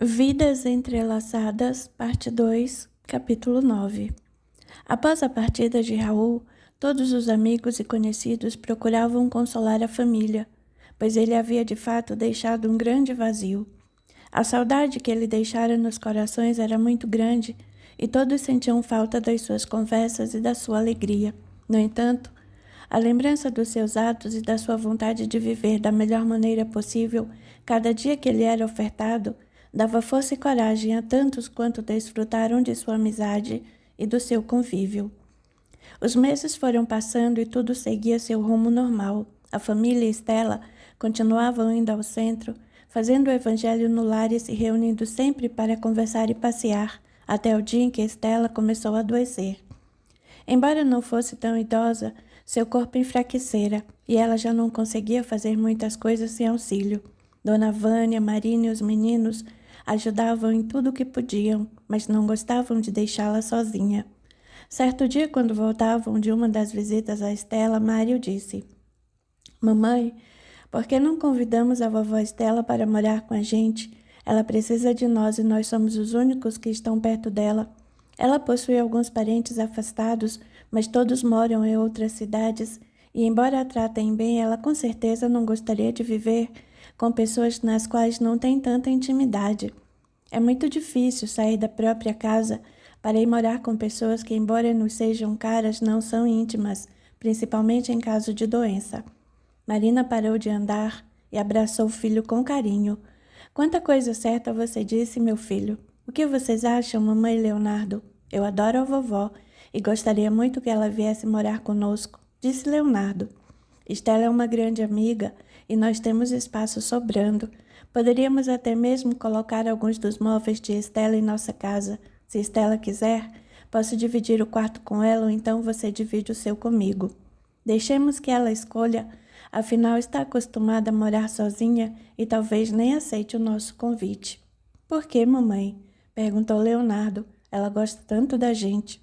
Vidas Entrelaçadas, Parte 2, Capítulo 9. Após a partida de Raul, todos os amigos e conhecidos procuravam consolar a família, pois ele havia de fato deixado um grande vazio. A saudade que ele deixara nos corações era muito grande e todos sentiam falta das suas conversas e da sua alegria. No entanto, a lembrança dos seus atos e da sua vontade de viver da melhor maneira possível, cada dia que lhe era ofertado, dava força e coragem a tantos quanto desfrutaram de sua amizade e do seu convívio. Os meses foram passando e tudo seguia seu rumo normal. A família e Estela continuavam indo ao centro, fazendo o evangelho no lar e se reunindo sempre para conversar e passear, até o dia em que Estela começou a adoecer. Embora não fosse tão idosa, seu corpo enfraquecera e ela já não conseguia fazer muitas coisas sem auxílio. Dona Vânia, Marina e os meninos ajudavam em tudo o que podiam, mas não gostavam de deixá-la sozinha. Certo dia, quando voltavam de uma das visitas a Estela, Mário disse: "Mamãe, por que não convidamos a vovó Estela para morar com a gente? Ela precisa de nós e nós somos os únicos que estão perto dela. Ela possui alguns parentes afastados, mas todos moram em outras cidades, e embora a tratem bem, ela com certeza não gostaria de viver com pessoas nas quais não tem tanta intimidade. É muito difícil sair da própria casa para ir morar com pessoas que, embora nos sejam caras, não são íntimas, principalmente em caso de doença." Marina parou de andar e abraçou o filho com carinho. "Quanta coisa certa você disse, meu filho. O que vocês acham, mamãe e Leonardo? Eu adoro a vovó e gostaria muito que ela viesse morar conosco", disse Leonardo. "Estela é uma grande amiga e nós temos espaço sobrando. Poderíamos até mesmo colocar alguns dos móveis de Estela em nossa casa. Se Estela quiser, posso dividir o quarto com ela ou então você divide o seu comigo. Deixemos que ela escolha, afinal está acostumada a morar sozinha e talvez nem aceite o nosso convite." "Por que, mamãe?" perguntou Leonardo. "Ela gosta tanto da gente."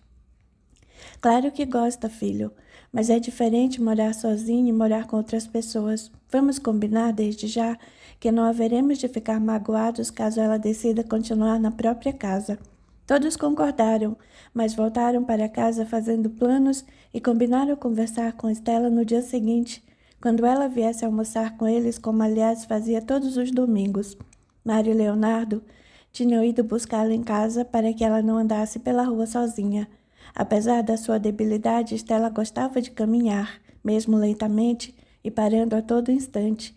"Claro que gosta, filho, mas é diferente morar sozinho e morar com outras pessoas. Vamos combinar desde já que não haveremos de ficar magoados caso ela decida continuar na própria casa." Todos concordaram, mas voltaram para casa fazendo planos e combinaram conversar com Estela no dia seguinte, quando ela viesse almoçar com eles, como aliás fazia todos os domingos. Mário e Leonardo tinham ido buscá-la em casa para que ela não andasse pela rua sozinha. Apesar da sua debilidade, Estela gostava de caminhar, mesmo lentamente e parando a todo instante.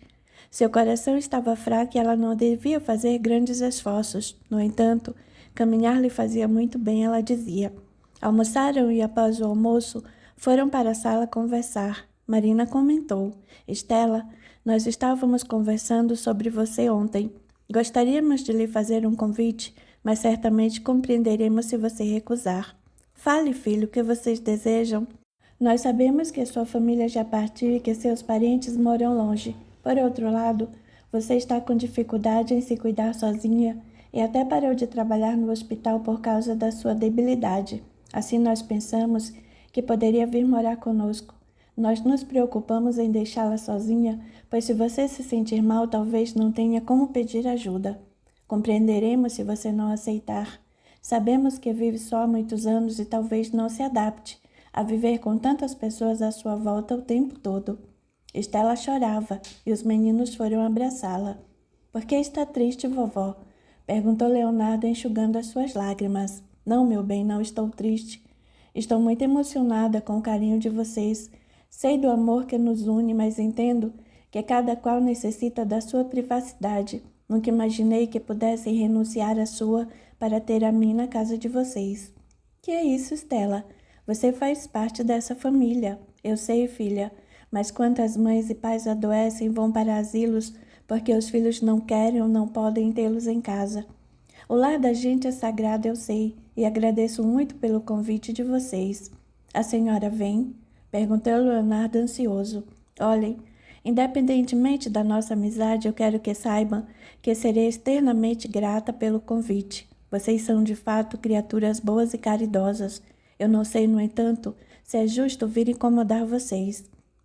Seu coração estava fraco e ela não devia fazer grandes esforços. No entanto, caminhar lhe fazia muito bem, ela dizia. Almoçaram e, após o almoço, foram para a sala conversar. Marina comentou: "Estela, nós estávamos conversando sobre você ontem. Gostaríamos de lhe fazer um convite, mas certamente compreenderemos se você recusar." "Fale, filho, o que vocês desejam?" "Nós sabemos que sua família já partiu e que seus parentes moram longe. Por outro lado, você está com dificuldade em se cuidar sozinha e até parou de trabalhar no hospital por causa da sua debilidade. Assim nós pensamos que poderia vir morar conosco. Nós nos preocupamos em deixá-la sozinha, pois se você se sentir mal, talvez não tenha como pedir ajuda. Compreenderemos se você não aceitar. Sabemos que vive só há muitos anos e talvez não se adapte a viver com tantas pessoas à sua volta o tempo todo." Estela chorava e os meninos foram abraçá-la. "Por que está triste, vovó?" perguntou Leonardo, enxugando as suas lágrimas. "Não, meu bem, não estou triste. Estou muito emocionada com o carinho de vocês. Sei do amor que nos une, mas entendo que cada qual necessita da sua privacidade. Nunca imaginei que pudessem renunciar à sua para ter a mim na casa de vocês." "Que é isso, Estela? Você faz parte dessa família." "Eu sei, filha, mas quantas mães e pais adoecem e vão para asilos porque os filhos não querem ou não podem tê-los em casa. O lar da gente é sagrado, eu sei, e agradeço muito pelo convite de vocês." "A senhora vem?" perguntou Leonardo ansioso. "Olhem, independentemente da nossa amizade, eu quero que saibam que serei eternamente grata pelo convite. Vocês são de fato criaturas boas e caridosas. Eu não sei, no entanto, se é justo vir incomodar vocês."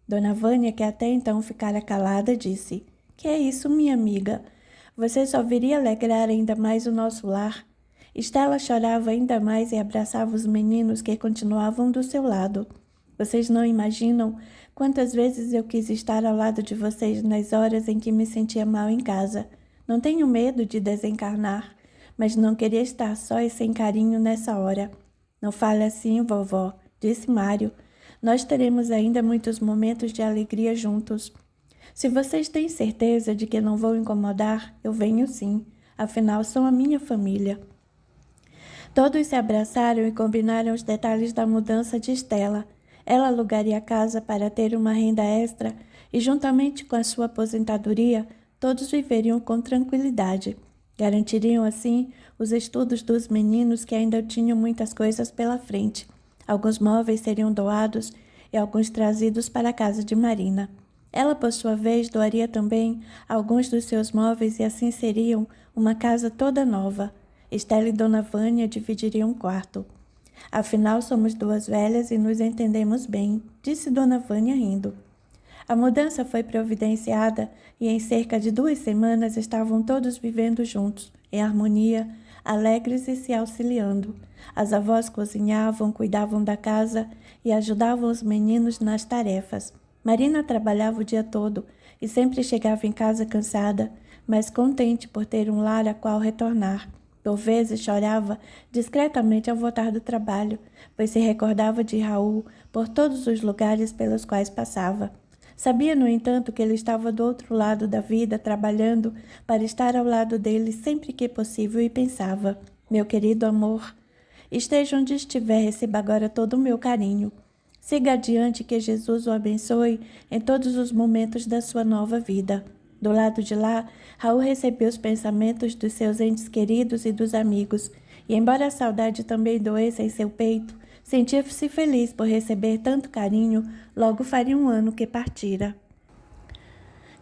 Dona Vânia, que até então ficara calada, disse: "Que é isso, minha amiga? Você só viria alegrar ainda mais o nosso lar. Estela chorava ainda mais e abraçava os meninos que continuavam do seu lado. Vocês não imaginam quantas vezes eu quis estar ao lado de vocês nas horas em que me sentia mal em casa. Não tenho medo de desencarnar, mas não queria estar só e sem carinho nessa hora. Não fale assim, vovó, disse Mário. Nós teremos ainda muitos momentos de alegria juntos. Se vocês têm certeza de que não vou incomodar, eu venho sim. Afinal, são a minha família. Todos se abraçaram e combinaram os detalhes da mudança de Estela. Ela alugaria a casa para ter uma renda extra e, juntamente com a sua aposentadoria, todos viveriam com tranquilidade. Garantiriam, assim, os estudos dos meninos que ainda tinham muitas coisas pela frente. Alguns móveis seriam doados e alguns trazidos para a casa de Marina. Ela, por sua vez, doaria também alguns dos seus móveis e assim seriam uma casa toda nova. Estela e Dona Vânia dividiriam um quarto. Afinal, somos duas velhas e nos entendemos bem, disse Dona Vânia rindo. A mudança foi providenciada e em cerca de 2 semanas estavam todos vivendo juntos, em harmonia, alegres e se auxiliando. As avós cozinhavam, cuidavam da casa e ajudavam os meninos nas tarefas. Marina trabalhava o dia todo e sempre chegava em casa cansada, mas contente por ter um lar a qual retornar. Por vezes chorava discretamente ao voltar do trabalho, pois se recordava de Raul por todos os lugares pelos quais passava. Sabia, no entanto, que ele estava do outro lado da vida, trabalhando para estar ao lado dele sempre que possível e pensava: meu querido amor, esteja onde estiver, receba agora todo o meu carinho. Siga adiante, que Jesus o abençoe em todos os momentos da sua nova vida. Do lado de lá, Raul recebeu os pensamentos dos seus entes queridos e dos amigos, e embora a saudade também doesse em seu peito, sentia-se feliz por receber tanto carinho, logo faria 1 ano que partira.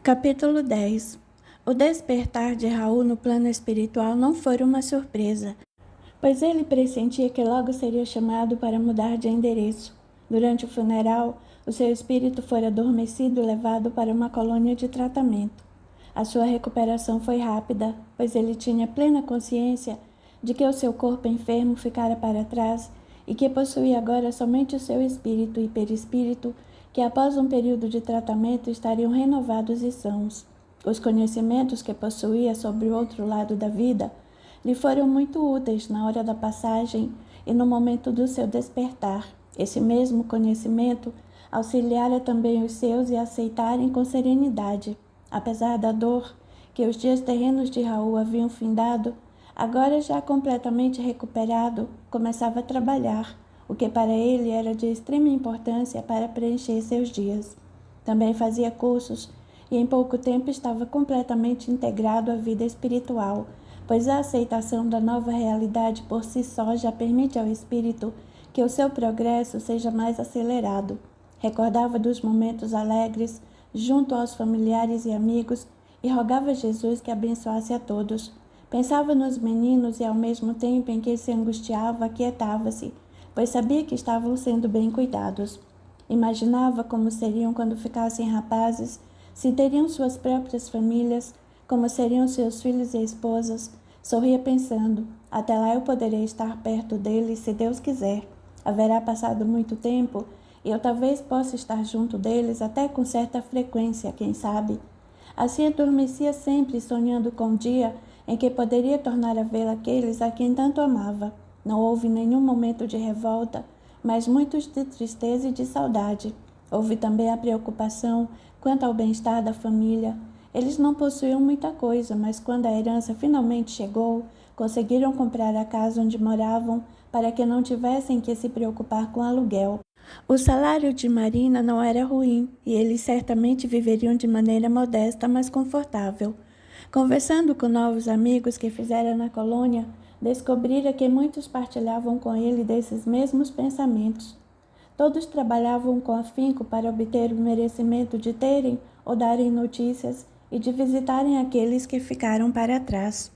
Capítulo 10. O despertar de Raul no plano espiritual não foi uma surpresa, pois ele pressentia que logo seria chamado para mudar de endereço. Durante o funeral, o seu espírito fora adormecido e levado para uma colônia de tratamento. A sua recuperação foi rápida, pois ele tinha plena consciência de que o seu corpo enfermo ficara para trás e que possuía agora somente o seu espírito e perispírito, que após um período de tratamento estariam renovados e sãos. Os conhecimentos que possuía sobre o outro lado da vida lhe foram muito úteis na hora da passagem e no momento do seu despertar. Esse mesmo conhecimento auxiliara também os seus a aceitarem com serenidade. Apesar da dor que os dias terrenos de Raul haviam findado, agora já completamente recuperado, começava a trabalhar, o que para ele era de extrema importância para preencher seus dias. Também fazia cursos e em pouco tempo estava completamente integrado à vida espiritual, pois a aceitação da nova realidade por si só já permite ao espírito que o seu progresso seja mais acelerado. Recordava dos momentos alegres junto aos familiares e amigos e rogava a Jesus que abençoasse a todos. Pensava nos meninos e ao mesmo tempo em que se angustiava, aquietava-se, pois sabia que estavam sendo bem cuidados. Imaginava como seriam quando ficassem rapazes, se teriam suas próprias famílias, como seriam seus filhos e esposas. Sorria pensando: até lá eu poderei estar perto deles, se Deus quiser. Haverá passado muito tempo e eu talvez possa estar junto deles até com certa frequência, quem sabe. Assim adormecia sempre, sonhando com o dia em que poderia tornar a ver aqueles a quem tanto amava. Não houve nenhum momento de revolta, mas muitos de tristeza e de saudade. Houve também a preocupação quanto ao bem-estar da família. Eles não possuíam muita coisa, mas quando a herança finalmente chegou, conseguiram comprar a casa onde moravam para que não tivessem que se preocupar com aluguel. O salário de Marina não era ruim e eles certamente viveriam de maneira modesta, mas confortável. Conversando com novos amigos que fizera na colônia, descobrira que muitos partilhavam com ele desses mesmos pensamentos. Todos trabalhavam com afinco para obter o merecimento de terem ou darem notícias e de visitarem aqueles que ficaram para trás.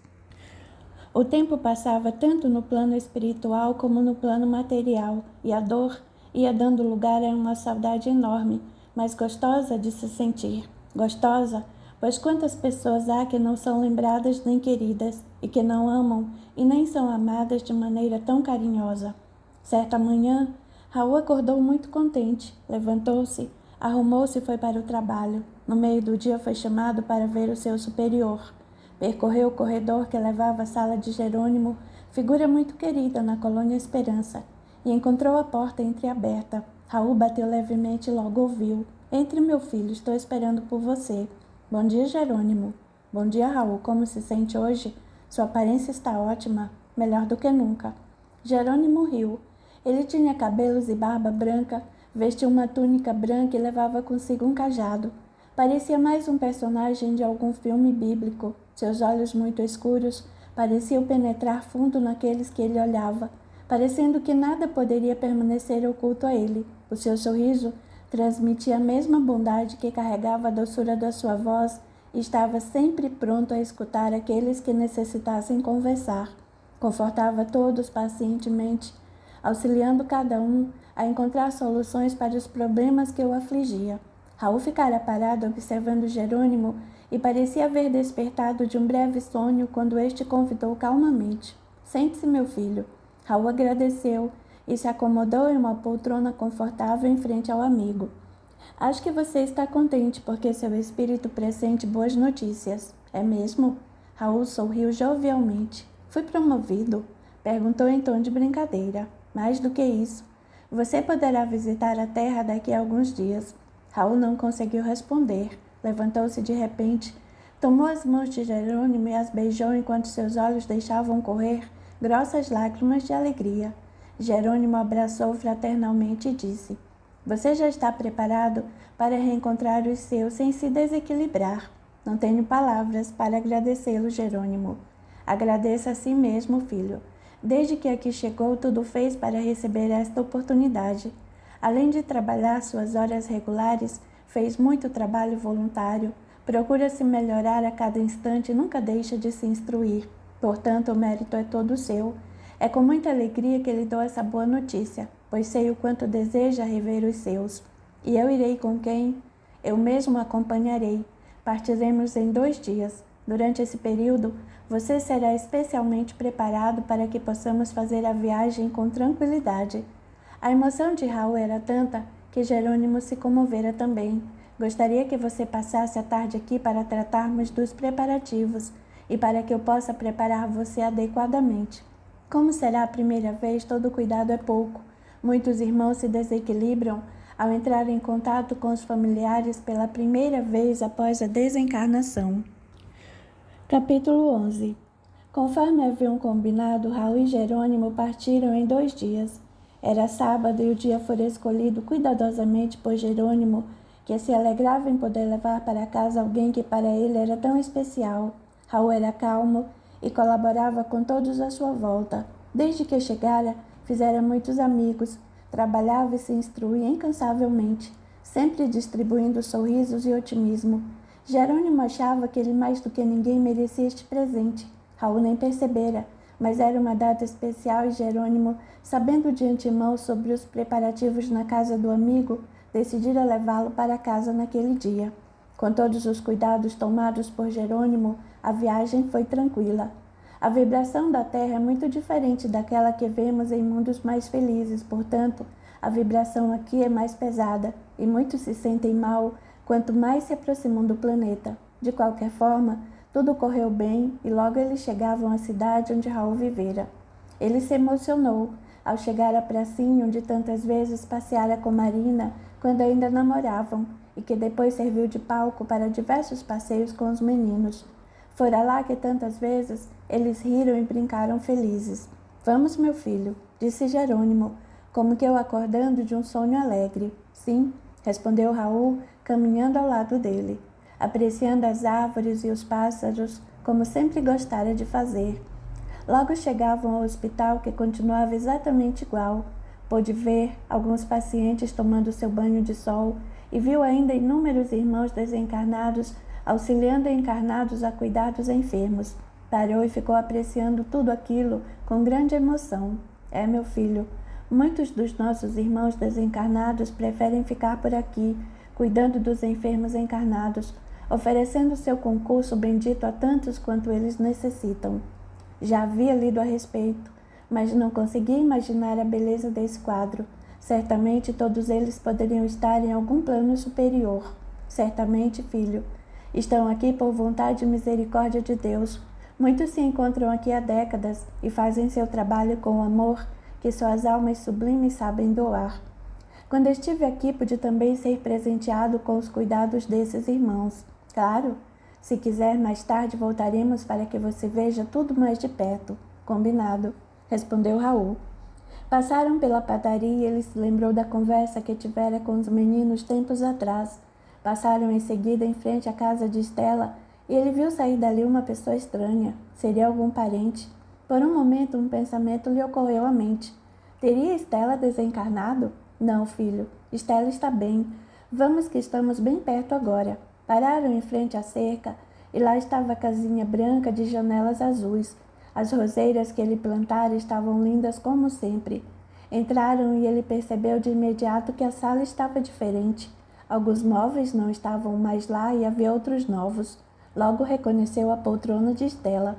O tempo passava tanto no plano espiritual como no plano material, e a dor ia dando lugar a uma saudade enorme, mas gostosa de se sentir. Gostosa Pois quantas pessoas há que não são lembradas nem queridas, e que não amam e nem são amadas de maneira tão carinhosa. Certa manhã, Raul acordou muito contente, levantou-se, arrumou-se e foi para o trabalho. No meio do dia foi chamado para ver o seu superior. Percorreu o corredor que levava à sala de Jerônimo, figura muito querida na colônia Esperança, e encontrou a porta entreaberta. Raul bateu levemente e logo ouviu. Entre, meu filho, estou esperando por você. Bom dia, Jerônimo. Bom dia, Raul. Como se sente hoje? Sua aparência está ótima, melhor do que nunca. Jerônimo riu. Ele tinha cabelos e barba branca, vestia uma túnica branca e levava consigo um cajado. Parecia mais um personagem de algum filme bíblico. Seus olhos muito escuros pareciam penetrar fundo naqueles que ele olhava, parecendo que nada poderia permanecer oculto a ele. O seu sorriso transmitia a mesma bondade que carregava a doçura da sua voz e estava sempre pronto a escutar aqueles que necessitassem conversar. Confortava todos pacientemente, auxiliando cada um a encontrar soluções para os problemas que o afligia. Raul ficara parado observando Jerônimo e parecia haver despertado de um breve sonho quando este convidou calmamente. Sente-se, meu filho. Raul agradeceu e se acomodou em uma poltrona confortável em frente ao amigo. Acho que você está contente porque seu espírito pressente boas notícias. É mesmo? Raul sorriu jovialmente. Fui promovido? Perguntou em tom de brincadeira. Mais do que isso. Você poderá visitar a terra daqui a alguns dias. Raul não conseguiu responder. Levantou-se de repente, tomou as mãos de Jerônimo e as beijou enquanto seus olhos deixavam correr grossas lágrimas de alegria. Jerônimo abraçou fraternalmente e disse: Você já está preparado para reencontrar os seus sem se desequilibrar. Não tenho palavras para agradecê-lo, Jerônimo. Agradeça a si mesmo, filho. Desde que aqui chegou, tudo fez para receber esta oportunidade. Além de trabalhar suas horas regulares, fez muito trabalho voluntário, procura se melhorar a cada instante e nunca deixa de se instruir. Portanto, o mérito é todo seu. É com muita alegria que lhe dou essa boa notícia, pois sei o quanto deseja rever os seus. E eu irei com quem? Eu mesmo acompanharei. Partiremos em 2 dias. Durante esse período, você será especialmente preparado para que possamos fazer a viagem com tranquilidade. A emoção de Raul era tanta que Jerônimo se comovera também. Gostaria que você passasse a tarde aqui para tratarmos dos preparativos e para que eu possa preparar você adequadamente. Como será a primeira vez, todo cuidado é pouco. Muitos irmãos se desequilibram ao entrar em contato com os familiares pela primeira vez após a desencarnação. Capítulo 11. Conforme haviam combinado, Raul e Jerônimo partiram em 2 dias. Era sábado e o dia fora escolhido cuidadosamente por Jerônimo, que se alegrava em poder levar para casa alguém que para ele era tão especial. Raul era calmo e colaborava com todos à sua volta. Desde que chegara, fizera muitos amigos, trabalhava e se instruía incansavelmente, sempre distribuindo sorrisos e otimismo. Jerônimo achava que ele mais do que ninguém merecia este presente. Raul nem percebera, mas era uma data especial e Jerônimo, sabendo de antemão sobre os preparativos na casa do amigo, decidira levá-lo para casa naquele dia. Com todos os cuidados tomados por Jerônimo, a viagem foi tranquila. A vibração da Terra é muito diferente daquela que vemos em mundos mais felizes, portanto, a vibração aqui é mais pesada e muitos se sentem mal quanto mais se aproximam do planeta. De qualquer forma, tudo correu bem e logo eles chegavam à cidade onde Raul vivera. Ele se emocionou ao chegar à pracinha onde tantas vezes passeara com Marina quando ainda namoravam e que depois serviu de palco para diversos passeios com os meninos. Fora lá que tantas vezes eles riram e brincaram felizes. Vamos, meu filho, disse Jerônimo, como que eu acordando de um sonho alegre. Sim, respondeu Raul, caminhando ao lado dele, apreciando as árvores e os pássaros, como sempre gostara de fazer. Logo chegavam ao hospital, que continuava exatamente igual. Pôde ver alguns pacientes tomando seu banho de sol e viu ainda inúmeros irmãos desencarnados auxiliando encarnados a cuidar dos enfermos. Parou e ficou apreciando tudo aquilo com grande emoção. É, meu filho, muitos dos nossos irmãos desencarnados preferem ficar por aqui, cuidando dos enfermos encarnados. oferecendo seu concurso bendito a tantos quanto eles necessitam. Já havia lido a respeito, mas não conseguia imaginar a beleza desse quadro. Certamente todos eles poderiam estar em algum plano superior. Certamente, filho, estão aqui por vontade e misericórdia de Deus. Muitos se encontram aqui há décadas e fazem seu trabalho com o amor que suas almas sublimes sabem doar. Quando estive aqui, pude também ser presenteado com os cuidados desses irmãos. Claro, se quiser, mais tarde voltaremos para que você veja tudo mais de perto. Combinado, respondeu Raul. Passaram pela padaria e ele se lembrou da conversa que tivera com os meninos tempos atrás. Passaram em seguida em frente à casa de Estela e ele viu sair dali uma pessoa estranha. Seria algum parente? Por um momento, um pensamento lhe ocorreu à mente. Teria Estela desencarnado? Não, filho. Estela está bem. Vamos que estamos bem perto agora. Pararam em frente à cerca e lá estava a casinha branca de janelas azuis. As roseiras que ele plantara estavam lindas como sempre. Entraram e ele percebeu de imediato que a sala estava diferente. Alguns móveis não estavam mais lá e havia outros novos. Logo reconheceu a poltrona de Estela.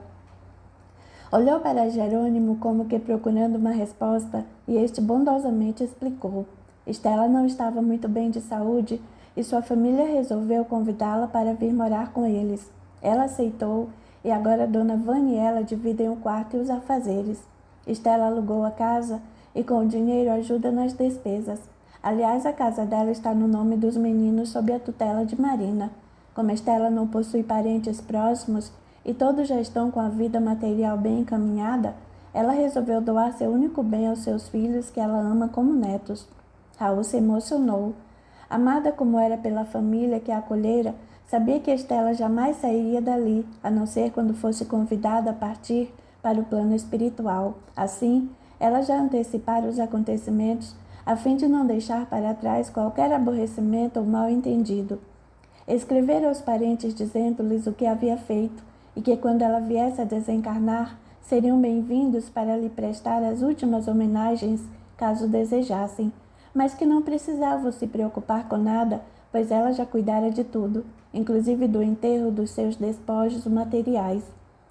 Olhou para Jerônimo como que procurando uma resposta e este bondosamente explicou. Estela não estava muito bem de saúde e sua família resolveu convidá-la para vir morar com eles. Ela aceitou e agora Dona Vânia e ela dividem o quarto e os afazeres. Estela alugou a casa e com o dinheiro ajuda nas despesas. Aliás, a casa dela está no nome dos meninos sob a tutela de Marina. Como Estela não possui parentes próximos e todos já estão com a vida material bem encaminhada, ela resolveu doar seu único bem aos seus filhos que ela ama como netos. Raul se emocionou. Amada como era pela família que a acolhera, sabia que Estela jamais sairia dali, a não ser quando fosse convidada a partir para o plano espiritual. Assim, ela já antecipara os acontecimentos, a fim de não deixar para trás qualquer aborrecimento ou mal-entendido. Escrevera aos parentes dizendo-lhes o que havia feito, e que quando ela viesse a desencarnar, seriam bem-vindos para lhe prestar as últimas homenagens, caso desejassem, mas que não precisavam se preocupar com nada, pois ela já cuidara de tudo, inclusive do enterro dos seus despojos materiais.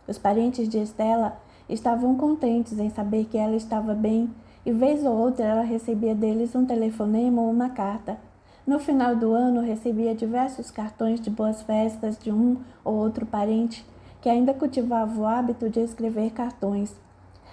Os parentes de Estela estavam contentes em saber que ela estava bem, e vez ou outra ela recebia deles um telefonema ou uma carta. No final do ano, recebia diversos cartões de boas-festas de um ou outro parente, que ainda cultivava o hábito de escrever cartões.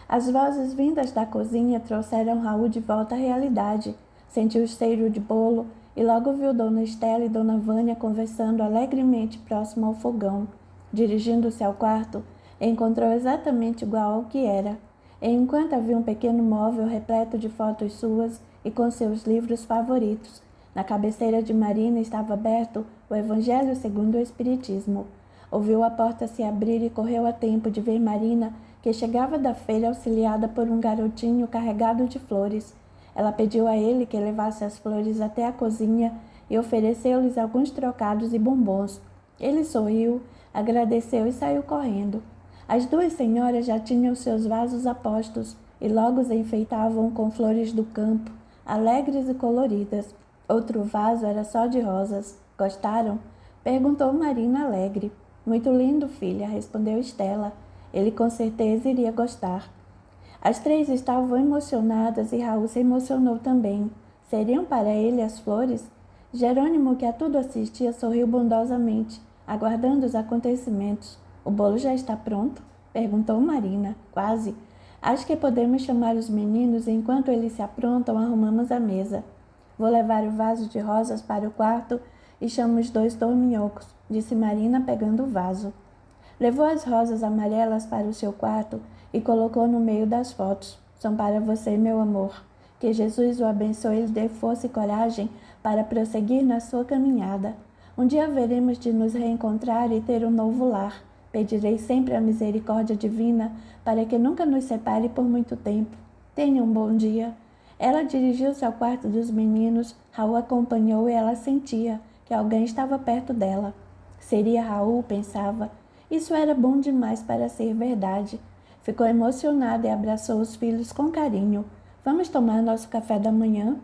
As vozes vindas da cozinha trouxeram Raul de volta à realidade. Sentiu o cheiro de bolo e logo viu Dona Estela e Dona Vânia conversando alegremente próximo ao fogão. Dirigindo-se ao quarto, encontrou exatamente igual ao que era. Enquanto havia um pequeno móvel repleto de fotos suas e com seus livros favoritos. Na cabeceira de Marina estava aberto o Evangelho segundo o Espiritismo. Ouviu a porta se abrir e correu a tempo de ver Marina, que chegava da feira auxiliada por um garotinho carregado de flores. Ela pediu a ele que levasse as flores até a cozinha e ofereceu-lhes alguns trocados e bombons. Ele sorriu, agradeceu e saiu correndo. As duas senhoras já tinham seus vasos a postos e logo os enfeitavam com flores do campo, alegres e coloridas. Outro vaso era só de rosas. Gostaram? Perguntou Marina alegre. Muito lindo, filha, respondeu Estela. Ele com certeza iria gostar. As três estavam emocionadas e Raul se emocionou também. Seriam para ele as flores? Jerônimo, que a tudo assistia, sorriu bondosamente, aguardando os acontecimentos. O bolo já está pronto? Perguntou Marina. Quase. Acho que podemos chamar os meninos e enquanto eles se aprontam, arrumamos a mesa. Vou levar o vaso de rosas para o quarto e chamo os dois dorminhocos, disse Marina pegando o vaso. Levou as rosas amarelas para o seu quarto e colocou no meio das fotos. São para você, meu amor. Que Jesus o abençoe e lhe dê força e coragem para prosseguir na sua caminhada. Um dia haveremos de nos reencontrar e ter um novo lar. Pedirei sempre a misericórdia divina para que nunca nos separe por muito tempo. Tenha um bom dia. Ela dirigiu-se ao quarto dos meninos. Raul acompanhou e ela sentia que alguém estava perto dela. Seria Raul, pensava. Isso era bom demais para ser verdade. Ficou emocionada e abraçou os filhos com carinho. Vamos tomar nosso café da manhã?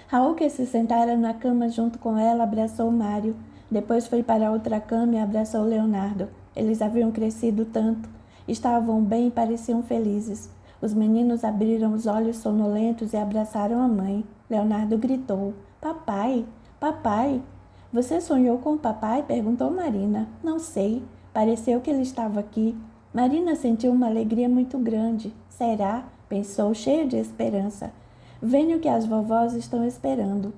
Raul, que se sentara na cama junto com ela, abraçou Mário. Depois foi para outra cama e abraçou Leonardo. Eles haviam crescido tanto. Estavam bem e pareciam felizes. Os meninos abriram os olhos sonolentos e abraçaram a mãe. Leonardo gritou: Papai! Papai! Você sonhou com o papai? Perguntou Marina. Não sei. Pareceu que ele estava aqui. Marina sentiu uma alegria muito grande. Será? Pensou, cheia de esperança. Venho que as vovós estão esperando.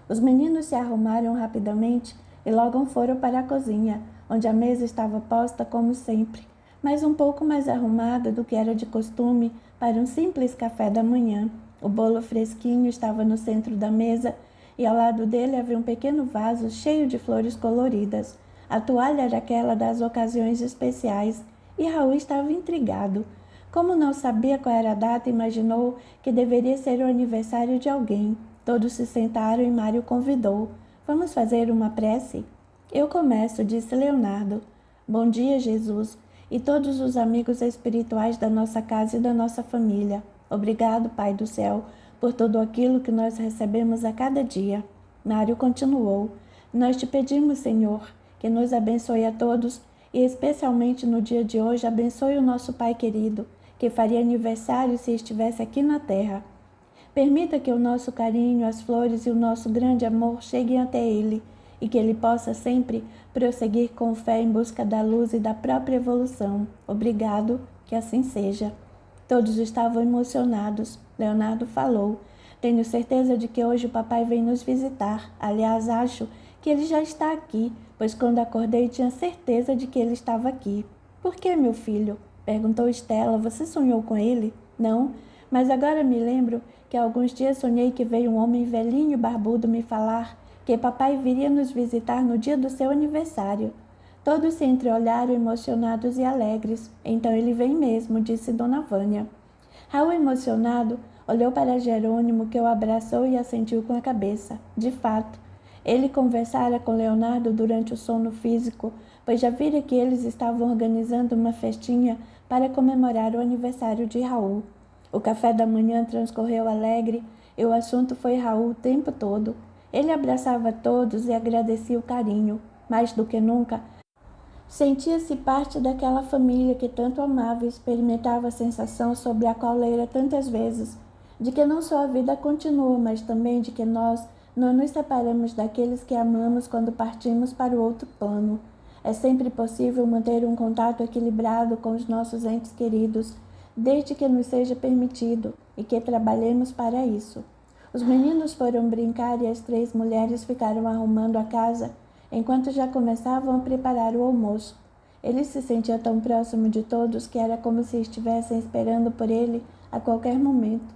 Os meninos se arrumaram rapidamente e logo foram para a cozinha, onde a mesa estava posta como sempre, mas um pouco mais arrumada do que era de costume para um simples café da manhã. O bolo fresquinho estava no centro da mesa e ao lado dele havia um pequeno vaso cheio de flores coloridas. A toalha era aquela das ocasiões especiais e Raul estava intrigado. Como não sabia qual era a data, imaginou que deveria ser o aniversário de alguém. Todos se sentaram e Mário convidou. Vamos fazer uma prece? Eu começo, disse Leonardo. Bom dia, Jesus, e todos os amigos espirituais da nossa casa e da nossa família. Obrigado, Pai do céu, por tudo aquilo que nós recebemos a cada dia. Mário continuou. Nós te pedimos, Senhor, que nos abençoe a todos e especialmente no dia de hoje abençoe o nosso Pai querido, que faria aniversário se estivesse aqui na terra. Permita que o nosso carinho, as flores e o nosso grande amor cheguem até ele e que ele possa sempre prosseguir com fé em busca da luz e da própria evolução. Obrigado, que assim seja. Todos estavam emocionados. Leonardo falou. Tenho certeza de que hoje o papai vem nos visitar. Aliás, acho que ele já está aqui, pois quando acordei tinha certeza de que ele estava aqui. Por que, meu filho? Perguntou Estela. Você sonhou com ele? Não, mas agora me lembro que há alguns dias sonhei que veio um homem velhinho e barbudo me falar que papai viria nos visitar no dia do seu aniversário. Todos se entreolharam emocionados e alegres. Então ele vem mesmo, disse Dona Vânia. Raul, emocionado, olhou para Jerônimo, que o abraçou e assentiu com a cabeça. De fato, ele conversara com Leonardo durante o sono físico, pois já vira que eles estavam organizando uma festinha para comemorar o aniversário de Raul. O café da manhã transcorreu alegre e o assunto foi Raul o tempo todo. Ele abraçava todos e agradecia o carinho. Mais do que nunca, sentia-se parte daquela família que tanto amava e experimentava a sensação sobre a qual lera tantas vezes, de que não só a vida continua, mas também de que nós não nos separamos daqueles que amamos quando partimos para o outro plano. É sempre possível manter um contato equilibrado com os nossos entes queridos, desde que nos seja permitido e que trabalhemos para isso. Os meninos foram brincar e as 3 mulheres ficaram arrumando a casa, enquanto já começavam a preparar o almoço. Ele se sentia tão próximo de todos que era como se estivessem esperando por ele a qualquer momento.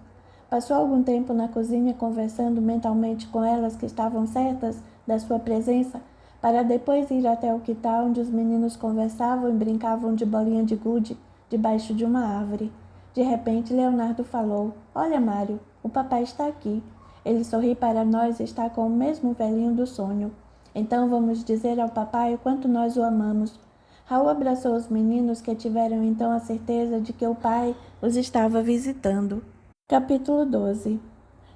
Passou algum tempo na cozinha conversando mentalmente com elas que estavam certas da sua presença, para depois ir até o quintal onde os meninos conversavam e brincavam de bolinha de gude debaixo de uma árvore. De repente, Leonardo falou: Olha, Mário, o papai está aqui. Ele sorri para nós e está com o mesmo velhinho do sonho. Então vamos dizer ao papai o quanto nós o amamos. Raul abraçou os meninos, que tiveram então a certeza de que o pai os estava visitando. Capítulo 12.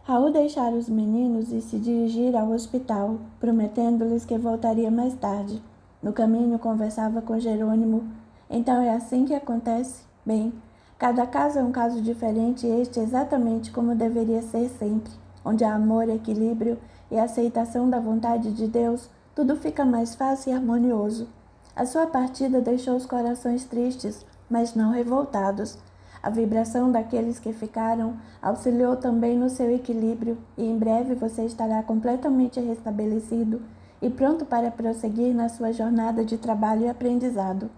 Raul deixara os meninos e se dirigira ao hospital, prometendo-lhes que voltaria mais tarde. No caminho conversava com Jerônimo. Então é assim que acontece? Bem, cada caso é um caso diferente e este é exatamente como deveria ser sempre. Onde há amor, equilíbrio e aceitação da vontade de Deus, tudo fica mais fácil e harmonioso. A sua partida deixou os corações tristes, mas não revoltados. A vibração daqueles que ficaram auxiliou também no seu equilíbrio e em breve você estará completamente restabelecido e pronto para prosseguir na sua jornada de trabalho e aprendizado.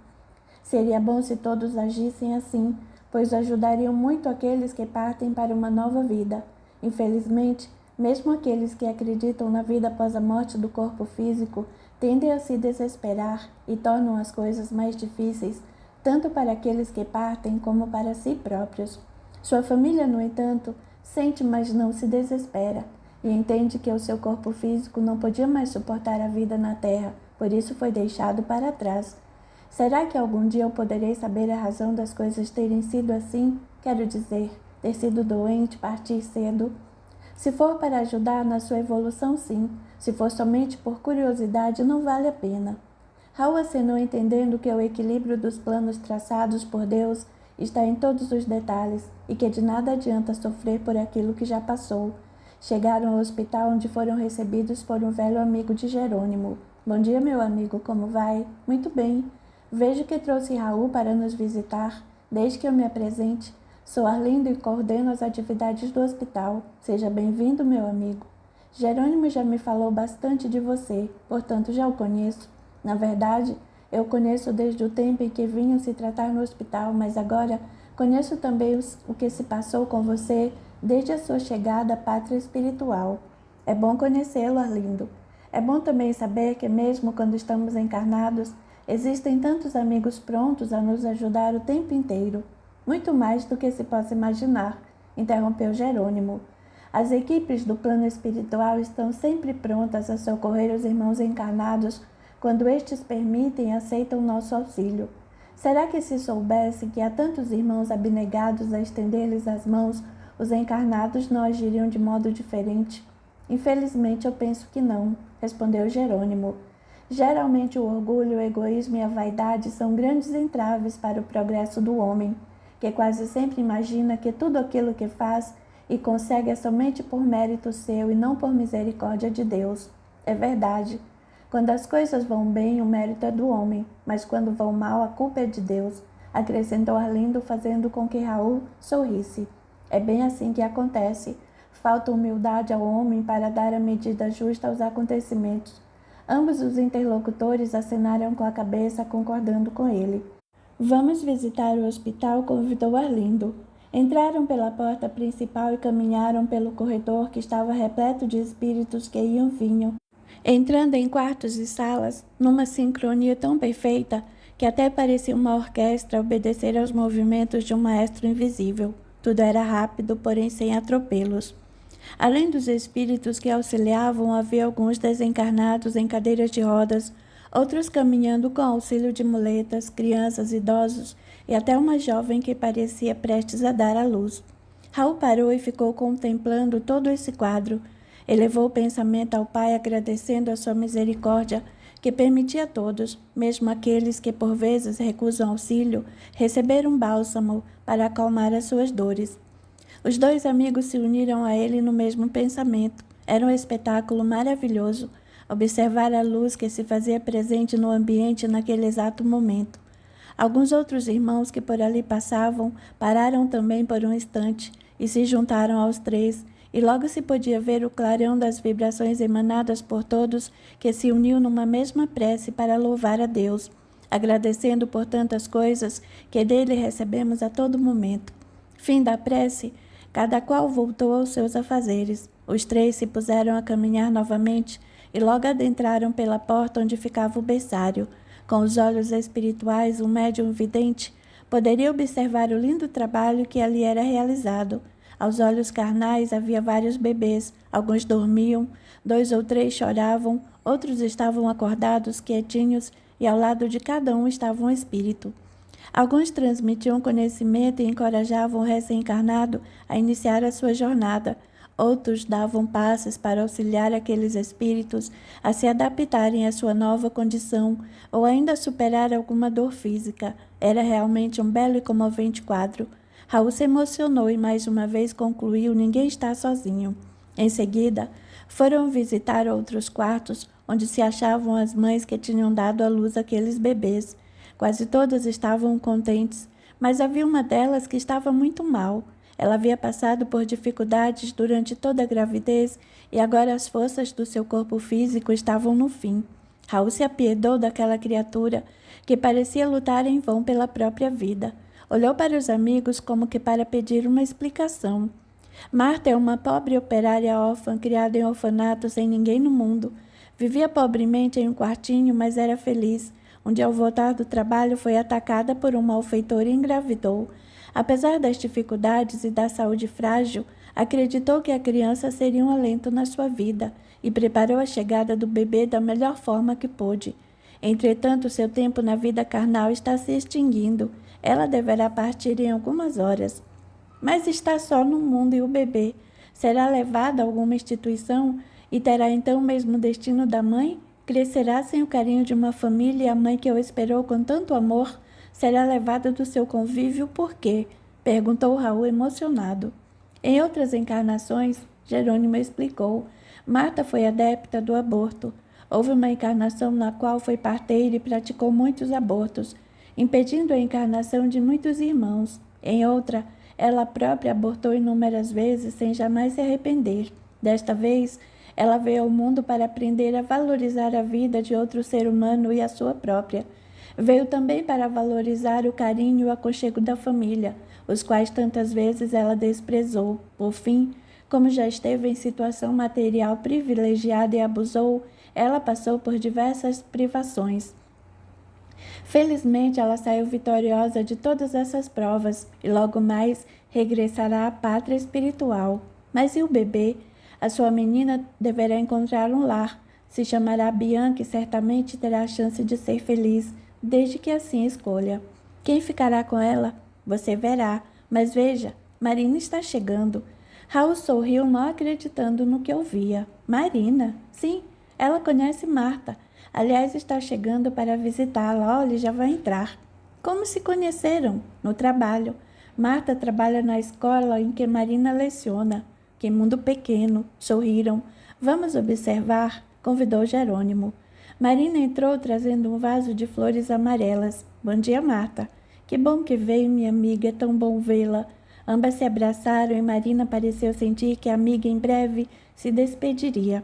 Seria bom se todos agissem assim, pois ajudariam muito aqueles que partem para uma nova vida. Infelizmente, mesmo aqueles que acreditam na vida após a morte do corpo físico tendem a se desesperar e tornam as coisas mais difíceis, tanto para aqueles que partem como para si próprios. Sua família, no entanto, sente, mas não se desespera, e entende que o seu corpo físico não podia mais suportar a vida na terra, por isso foi deixado para trás. Será que algum dia eu poderei saber a razão das coisas terem sido assim? Quero dizer, ter sido doente, partir cedo. Se for para ajudar na sua evolução, sim. Se for somente por curiosidade, não vale a pena. Raul acenou, entendendo que o equilíbrio dos planos traçados por Deus está em todos os detalhes e que de nada adianta sofrer por aquilo que já passou. Chegaram ao hospital, onde foram recebidos por um velho amigo de Jerônimo. Bom dia, meu amigo, como vai? Muito bem. Vejo que trouxe Raul para nos visitar. Desde que eu me apresente, sou Arlindo e coordeno as atividades do hospital. Seja bem-vindo, meu amigo. Jerônimo já me falou bastante de você, portanto já o conheço. Na verdade, eu conheço desde o tempo em que vinham se tratar no hospital, mas agora conheço também o que se passou com você desde a sua chegada à pátria espiritual. É bom conhecê-lo, Arlindo. É bom também saber que, mesmo quando estamos encarnados, existem tantos amigos prontos a nos ajudar o tempo inteiro. Muito mais do que se possa imaginar, interrompeu Jerônimo. As equipes do plano espiritual estão sempre prontas a socorrer os irmãos encarnados quando estes permitem e aceitam nosso auxílio. Será que, se soubessem que há tantos irmãos abnegados a estender-lhes as mãos, os encarnados não agiriam de modo diferente? Infelizmente, eu penso que não, respondeu Jerônimo. Geralmente o orgulho, o egoísmo e a vaidade são grandes entraves para o progresso do homem, que quase sempre imagina que tudo aquilo que faz e consegue é somente por mérito seu e não por misericórdia de Deus. É verdade. Quando as coisas vão bem, o mérito é do homem, mas quando vão mal, a culpa é de Deus, acrescentou Arlindo, fazendo com que Raul sorrisse. É bem assim que acontece. Falta humildade ao homem para dar a medida justa aos acontecimentos. Ambos os interlocutores acenaram com a cabeça, concordando com ele. Vamos visitar o hospital, convidou Arlindo. Entraram pela porta principal e caminharam pelo corredor que estava repleto de espíritos que iam e vinham, entrando em quartos e salas, numa sincronia tão perfeita que até parecia uma orquestra obedecer aos movimentos de um maestro invisível. Tudo era rápido, porém sem atropelos. Além dos espíritos que auxiliavam, havia alguns desencarnados em cadeiras de rodas, outros caminhando com auxílio de muletas, crianças, idosos e até uma jovem que parecia prestes a dar à luz. Raul parou e ficou contemplando todo esse quadro. Elevou o pensamento ao Pai, agradecendo a sua misericórdia, que permitia a todos, mesmo aqueles que por vezes recusam auxílio, receber um bálsamo para acalmar as suas dores. Os dois amigos se uniram a ele no mesmo pensamento. Era um espetáculo maravilhoso observar a luz que se fazia presente no ambiente naquele exato momento. Alguns outros irmãos que por ali passavam pararam também por um instante e se juntaram aos três, e logo se podia ver o clarão das vibrações emanadas por todos, que se uniu numa mesma prece para louvar a Deus, agradecendo por tantas coisas que dele recebemos a todo momento. Fim da prece, cada qual voltou aos seus afazeres. Os três se puseram a caminhar novamente e logo adentraram pela porta onde ficava o berçário. Com os olhos espirituais, o médium vidente poderia observar o lindo trabalho que ali era realizado. Aos olhos carnais havia vários bebês, alguns dormiam, 2 ou 3 choravam, outros estavam acordados, quietinhos, e ao lado de cada um estava um espírito. Alguns transmitiam conhecimento e encorajavam o recém-encarnado a iniciar a sua jornada. Outros davam passes para auxiliar aqueles espíritos a se adaptarem à sua nova condição ou ainda a superar alguma dor física. Era realmente um belo e comovente quadro. Raul se emocionou e mais uma vez concluiu: ninguém está sozinho. Em seguida, foram visitar outros quartos, onde se achavam as mães que tinham dado à luz aqueles bebês. Quase todas estavam contentes, mas havia uma delas que estava muito mal. Ela havia passado por dificuldades durante toda a gravidez e agora as forças do seu corpo físico estavam no fim. Raul se apiedou daquela criatura que parecia lutar em vão pela própria vida. Olhou para os amigos como que para pedir uma explicação. Marta é uma pobre operária órfã, criada em orfanato, sem ninguém no mundo. Vivia pobremente em um quartinho, mas era feliz. Um dia, ao voltar do trabalho, foi atacada por um malfeitor e engravidou. Apesar das dificuldades e da saúde frágil, acreditou que a criança seria um alento na sua vida e preparou a chegada do bebê da melhor forma que pôde. Entretanto, seu tempo na vida carnal está se extinguindo. Ela deverá partir em algumas horas. Mas está só no mundo e o bebê. Será levada a alguma instituição e terá então o mesmo destino da mãe? Crescerá sem o carinho de uma família e a mãe que o esperou com tanto amor será levada do seu convívio por quê? Perguntou Raul emocionado. Em outras encarnações, Jerônimo explicou, Marta foi adepta do aborto. Houve uma encarnação na qual foi parteira e praticou muitos abortos, impedindo a encarnação de muitos irmãos. Em outra, ela própria abortou inúmeras vezes sem jamais se arrepender. Desta vez, ela veio ao mundo para aprender a valorizar a vida de outro ser humano e a sua própria. Veio também para valorizar o carinho e o aconchego da família, os quais tantas vezes ela desprezou. Por fim, como já esteve em situação material privilegiada e abusou, ela passou por diversas privações. Felizmente, ela saiu vitoriosa de todas essas provas e logo mais regressará à pátria espiritual. Mas e o bebê? A sua menina deverá encontrar um lar. Se chamará Bianca e certamente terá a chance de ser feliz, desde que assim escolha. Quem ficará com ela? Você verá. Mas veja, Marina está chegando. Raul sorriu, não acreditando no que ouvia. Marina? Sim, ela conhece Marta. Aliás, está chegando para visitá-la. Olha, já vai entrar. Como se conheceram? No trabalho. Marta trabalha na escola em que Marina leciona. Que mundo pequeno. Sorriram. Vamos observar? Convidou Jerônimo. Marina entrou trazendo um vaso de flores amarelas. Bom dia, Marta. Que bom que veio, minha amiga. É tão bom vê-la. Ambas se abraçaram e Marina pareceu sentir que a amiga em breve se despediria.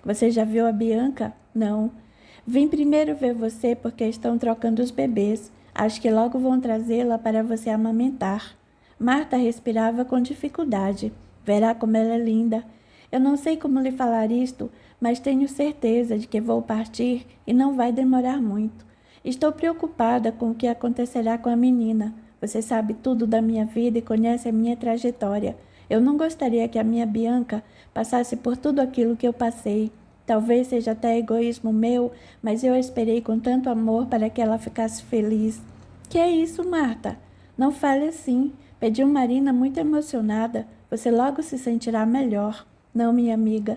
Você já viu a Bianca? Não. Vim primeiro ver você porque estão trocando os bebês. Acho que logo vão trazê-la para você amamentar. Marta respirava com dificuldade. Verá como ela é linda. Eu não sei como lhe falar isto, mas tenho certeza de que vou partir e não vai demorar muito. Estou preocupada com o que acontecerá com a menina. Você sabe tudo da minha vida e conhece a minha trajetória. Eu não gostaria que a minha Bianca passasse por tudo aquilo que eu passei. Talvez seja até egoísmo meu, mas eu esperei com tanto amor para que ela ficasse feliz. Que é isso, Marta? Não fale assim. Pediu Marina muito emocionada. Você logo se sentirá melhor. Não, minha amiga.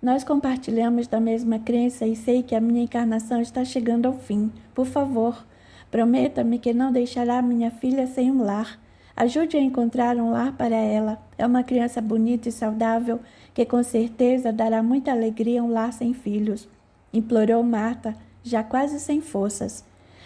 Nós compartilhamos da mesma crença e sei que a minha encarnação está chegando ao fim. Por favor, prometa-me que não deixará minha filha sem um lar. Ajude a encontrar um lar para ela. É uma criança bonita e saudável que com certeza dará muita alegria a um lar sem filhos. Implorou Marta, já quase sem forças.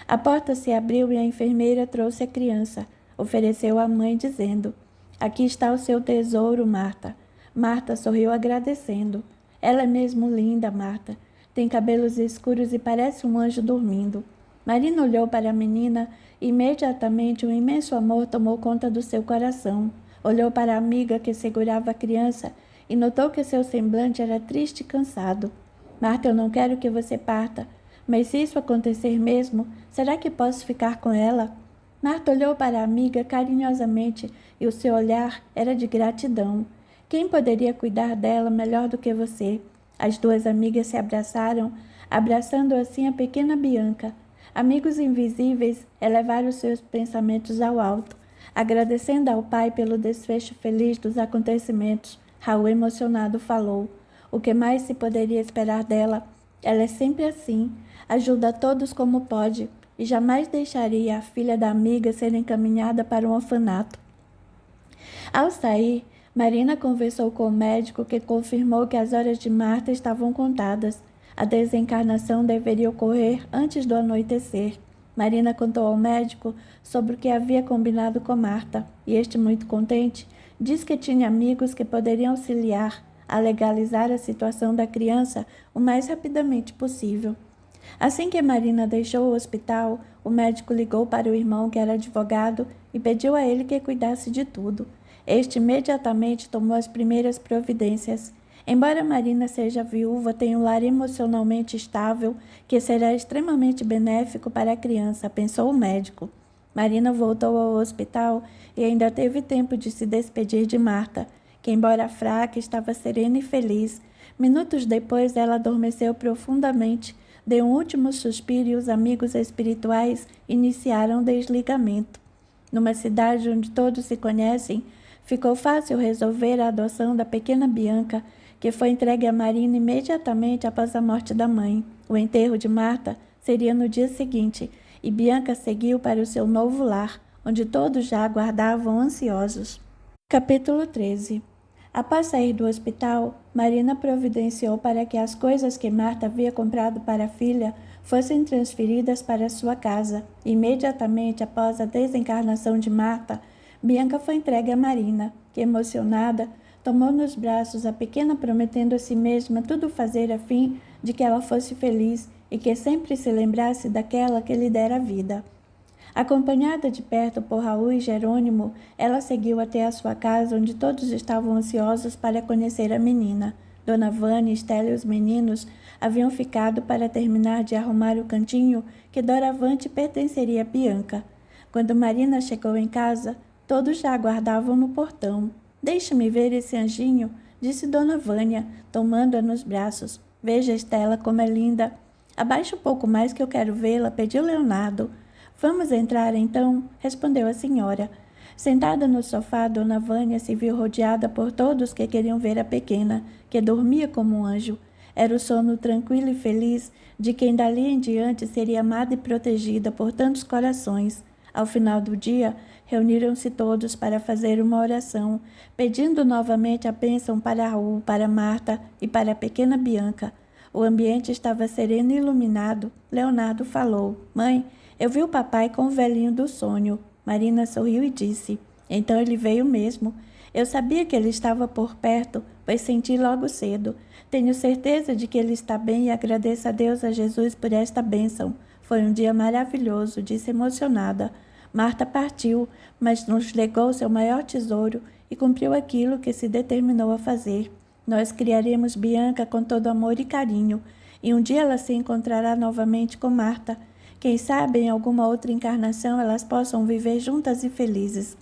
A porta se abriu e a enfermeira trouxe a criança. Ofereceu à mãe dizendo, aqui está o seu tesouro, Marta. Marta sorriu agradecendo. Ela é mesmo linda, Marta. Tem cabelos escuros e parece um anjo dormindo. Marina olhou para a menina e imediatamente um imenso amor tomou conta do seu coração. Olhou para a amiga que segurava a criança e notou que seu semblante era triste e cansado. Marta, eu não quero que você parta, mas se isso acontecer mesmo, será que posso ficar com ela? Marta olhou para a amiga carinhosamente e o seu olhar era de gratidão. Quem poderia cuidar dela melhor do que você? As duas amigas se abraçaram, abraçando assim a pequena Bianca. Amigos invisíveis elevaram seus pensamentos ao alto, agradecendo ao pai pelo desfecho feliz dos acontecimentos. Raul, emocionado, falou. O que mais se poderia esperar dela? Ela é sempre assim, ajuda a todos como pode e jamais deixaria a filha da amiga ser encaminhada para um orfanato. Ao sair, Marina conversou com o médico que confirmou que as horas de Marta estavam contadas. A desencarnação deveria ocorrer antes do anoitecer. Marina contou ao médico sobre o que havia combinado com Marta, e este, muito contente, disse que tinha amigos que poderiam auxiliar a legalizar a situação da criança o mais rapidamente possível. Assim que Marina deixou o hospital, o médico ligou para o irmão, que era advogado, e pediu a ele que cuidasse de tudo. Este imediatamente tomou as primeiras providências. Embora Marina seja viúva, tem um lar emocionalmente estável que será extremamente benéfico para a criança, pensou o médico. Marina voltou ao hospital e ainda teve tempo de se despedir de Marta, que, embora fraca, estava serena e feliz. Minutos depois, ela adormeceu profundamente, deu um último suspiro e os amigos espirituais iniciaram o desligamento. Numa cidade onde todos se conhecem, Ficou fácil resolver a adoção da pequena Bianca, que foi entregue a Marina imediatamente após a morte da mãe. O enterro de Marta seria no dia seguinte, e Bianca seguiu para o seu novo lar, onde todos já aguardavam ansiosos. Capítulo 13. Após sair do hospital, Marina providenciou para que as coisas que Marta havia comprado para a filha fossem transferidas para sua casa. Imediatamente após a desencarnação de Marta, Bianca foi entregue a Marina, que, emocionada, tomou nos braços a pequena, prometendo a si mesma tudo fazer a fim de que ela fosse feliz e que sempre se lembrasse daquela que lhe dera vida. Acompanhada de perto por Raul e Jerônimo, ela seguiu até a sua casa, onde todos estavam ansiosos para conhecer a menina. Dona Vânia, Estela e os meninos haviam ficado para terminar de arrumar o cantinho que doravante pertenceria a Bianca. Quando Marina chegou em casa, todos já aguardavam no portão. "Deixe-me ver esse anjinho", disse Dona Vânia, tomando-a nos braços. "Veja, Estela, como é linda." "Abaixe um pouco mais que eu quero vê-la", pediu Leonardo. "Vamos entrar, então", respondeu a senhora. Sentada no sofá, Dona Vânia se viu rodeada por todos que queriam ver a pequena, que dormia como um anjo. Era o sono tranquilo e feliz de quem dali em diante seria amada e protegida por tantos corações. Ao final do dia, reuniram-se todos para fazer uma oração, pedindo novamente a bênção para Raul, para Marta e para a pequena Bianca. O ambiente estava sereno e iluminado. Leonardo falou: "Mãe, eu vi o papai com o velhinho do sonho." Marina sorriu e disse: "Então ele veio mesmo. Eu sabia que ele estava por perto, pois senti logo cedo. Tenho certeza de que ele está bem e agradeço a Deus, a Jesus, por esta bênção. Foi um dia maravilhoso", disse emocionada. Marta partiu, mas nos legou seu maior tesouro e cumpriu aquilo que se determinou a fazer. Nós criaremos Bianca com todo amor e carinho, e um dia ela se encontrará novamente com Marta. Quem sabe em alguma outra encarnação elas possam viver juntas e felizes.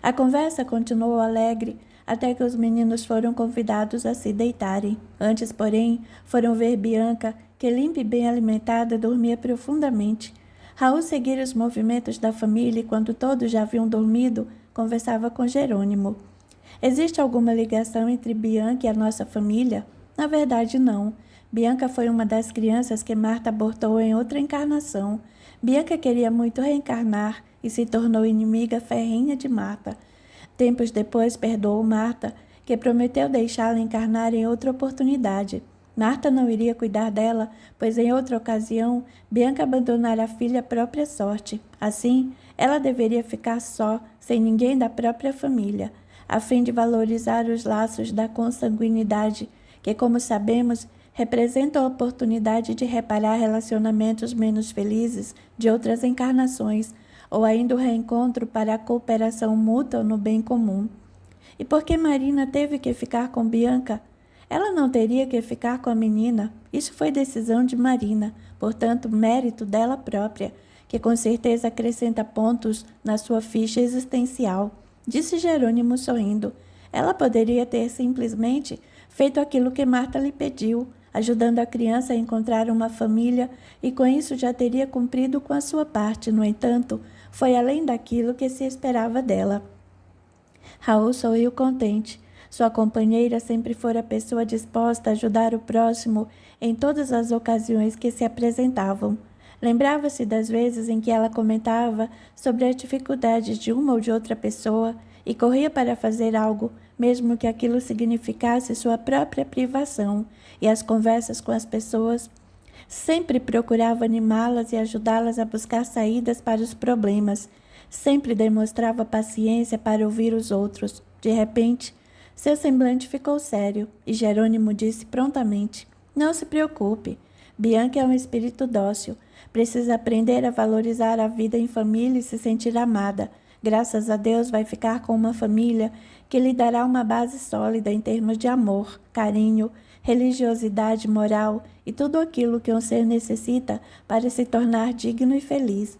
A conversa continuou alegre até que os meninos foram convidados a se deitarem. Antes, porém, foram ver Bianca, que, limpa e bem alimentada, dormia profundamente. Raul seguira os movimentos da família e, quando todos já haviam dormido, conversava com Jerônimo. "Existe alguma ligação entre Bianca e a nossa família?" "Na verdade, não. Bianca foi uma das crianças que Marta abortou em outra encarnação. Bianca queria muito reencarnar e se tornou inimiga ferrenha de Marta. Tempos depois perdoou Marta, que prometeu deixá-la encarnar em outra oportunidade. Marta não iria cuidar dela, pois em outra ocasião Bianca abandonara a filha à própria sorte. Assim, ela deveria ficar só, sem ninguém da própria família, a fim de valorizar os laços da consanguinidade, que, como sabemos, representam a oportunidade de reparar relacionamentos menos felizes de outras encarnações, ou ainda o reencontro para a cooperação mútua no bem comum. E por que Marina teve que ficar com Bianca? Ela não teria que ficar com a menina. Isso foi decisão de Marina, portanto, mérito dela própria, que com certeza acrescenta pontos na sua ficha existencial, disse Jerônimo sorrindo. Ela poderia ter simplesmente feito aquilo que Marta lhe pediu, ajudando a criança a encontrar uma família, e com isso já teria cumprido com a sua parte. No entanto, foi além daquilo que se esperava dela. Raul sorriu contente. Sua companheira sempre fora a pessoa disposta a ajudar o próximo em todas as ocasiões que se apresentavam. Lembrava-se das vezes em que ela comentava sobre as dificuldades de uma ou de outra pessoa e corria para fazer algo, mesmo que aquilo significasse sua própria privação, e as conversas com as pessoas sempre procurava animá-las e ajudá-las a buscar saídas para os problemas. Sempre demonstrava paciência para ouvir os outros. De repente, seu semblante ficou sério e Jerônimo disse prontamente: "Não se preocupe. Bianca é um espírito dócil. Precisa aprender a valorizar a vida em família e se sentir amada. Graças a Deus vai ficar com uma família que lhe dará uma base sólida em termos de amor, carinho, religiosidade, moral e tudo aquilo que um ser necessita para se tornar digno e feliz.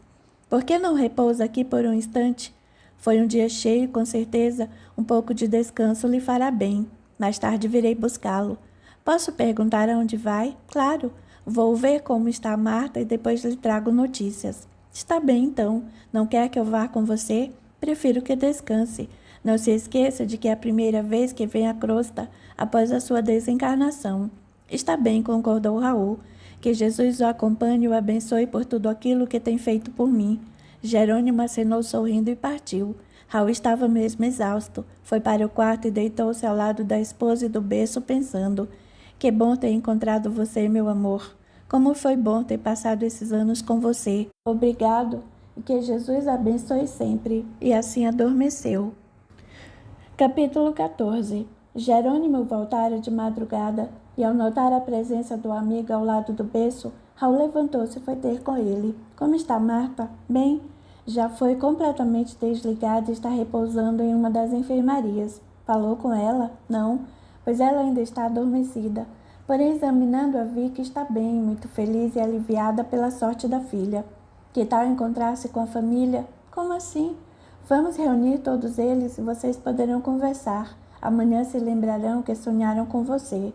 Por que não repousa aqui por um instante? Foi um dia cheio, com certeza, um pouco de descanso lhe fará bem. Mais tarde virei buscá-lo. Posso perguntar aonde vai? Claro, vou ver como está Marta e depois lhe trago notícias." "Está bem, então. Não quer que eu vá com você?" prefiro que descanse. Não se esqueça de que é a primeira vez que vem a crosta após a sua desencarnação. Está bem, concordou Raul. Que Jesus o acompanhe e o abençoe por tudo aquilo que tem feito por mim. Jerônimo acenou sorrindo e partiu. Raul estava mesmo exausto. Foi para o quarto e deitou-se ao lado da esposa e do berço, pensando: que bom ter encontrado você, meu amor. Como foi bom ter passado esses anos com você. Obrigado, e que Jesus abençoe sempre. E assim adormeceu. Capítulo 14. Jerônimo voltara de madrugada, e ao notar a presença do amigo ao lado do berço, Raul levantou-se e foi ter com ele. Como está Marta? Bem, já foi completamente desligada e está repousando em uma das enfermarias. Falou com ela? Não, pois ela ainda está adormecida. Porém, examinando-a, vi que está bem, muito feliz e aliviada pela sorte da filha. Que tal encontrar-se com a família? Como assim? Vamos reunir todos eles e vocês poderão conversar. Amanhã se lembrarão que sonharam com você.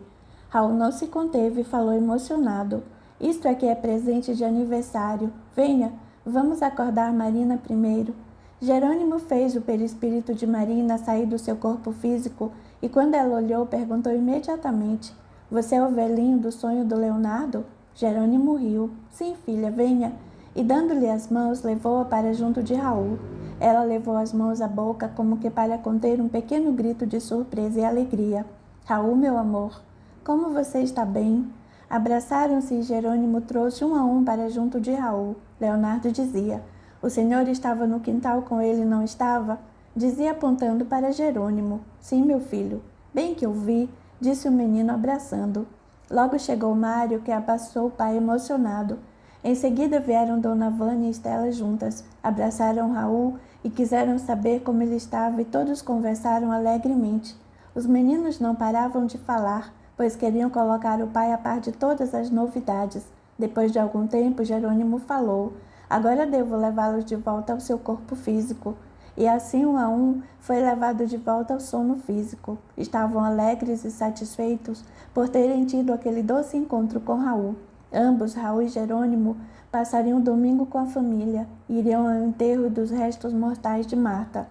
Raul não se conteve e falou emocionado. Isto aqui é presente de aniversário. Venha, vamos acordar Marina primeiro. Jerônimo fez o perispírito de Marina sair do seu corpo físico e quando ela olhou, perguntou imediatamente: você é o velhinho do sonho do Leonardo? Jerônimo riu. Sim, filha, venha. E dando-lhe as mãos, levou-a para junto de Raul. Ela levou as mãos à boca como que para conter um pequeno grito de surpresa e alegria. Raul, meu amor, como você está bem? Abraçaram-se e Jerônimo trouxe um a um para junto de Raul. Leonardo dizia: o senhor estava no quintal com ele, não estava? Dizia apontando para Jerônimo. Sim, meu filho. Bem que eu vi, disse o menino abraçando. Logo chegou Mário, que abraçou o pai emocionado. Em seguida vieram Dona Vânia e Estela juntas, abraçaram Raul e quiseram saber como ele estava e todos conversaram alegremente. Os meninos não paravam de falar, pois queriam colocar o pai a par de todas as novidades. Depois de algum tempo, Jerônimo falou: agora devo levá-los de volta ao seu corpo físico. E assim, um a um, foi levado de volta ao sono físico. Estavam alegres e satisfeitos por terem tido aquele doce encontro com Raul. Ambos, Raul e Jerônimo, passariam o domingo com a família e iriam ao enterro dos restos mortais de Marta.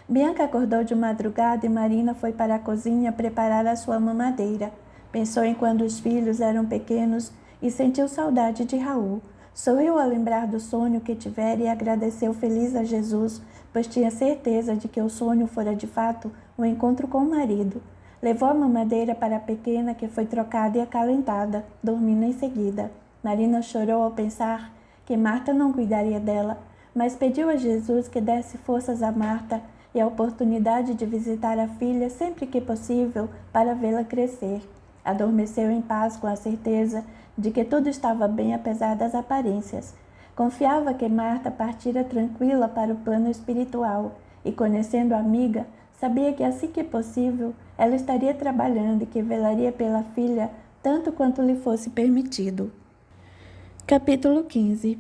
Bianca acordou de madrugada e Marina foi para a cozinha preparar a sua mamadeira. Pensou em quando os filhos eram pequenos e sentiu saudade de Raul. Sorriu ao lembrar do sonho que tivera e agradeceu feliz a Jesus, pois tinha certeza de que o sonho fora de fato um encontro com o marido. Levou a mamadeira para a pequena, que foi trocada e acalentada, dormindo em seguida. Marina chorou ao pensar que Marta não cuidaria dela, mas pediu a Jesus que desse forças a Marta e a oportunidade de visitar a filha sempre que possível para vê-la crescer. Adormeceu em paz com a certeza de que tudo estava bem apesar das aparências. Confiava que Marta partira tranquila para o plano espiritual e, conhecendo a amiga, sabia que assim que possível ela estaria trabalhando e que velaria pela filha tanto quanto lhe fosse permitido. Capítulo 15.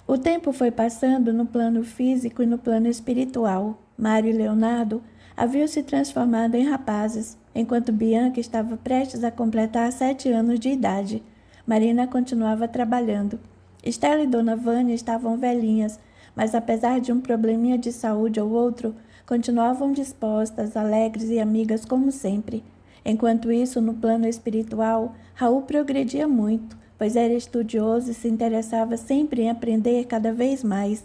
O tempo foi passando no plano físico e no plano espiritual. Mário e Leonardo haviam se transformado em rapazes, enquanto Bianca estava prestes a completar 7 anos de idade. Marina continuava trabalhando. Estela e Dona Vânia estavam velhinhas, mas apesar de um probleminha de saúde ou outro, continuavam dispostas, alegres e amigas como sempre. Enquanto isso, no plano espiritual, Raul progredia muito, pois era estudioso e se interessava sempre em aprender cada vez mais.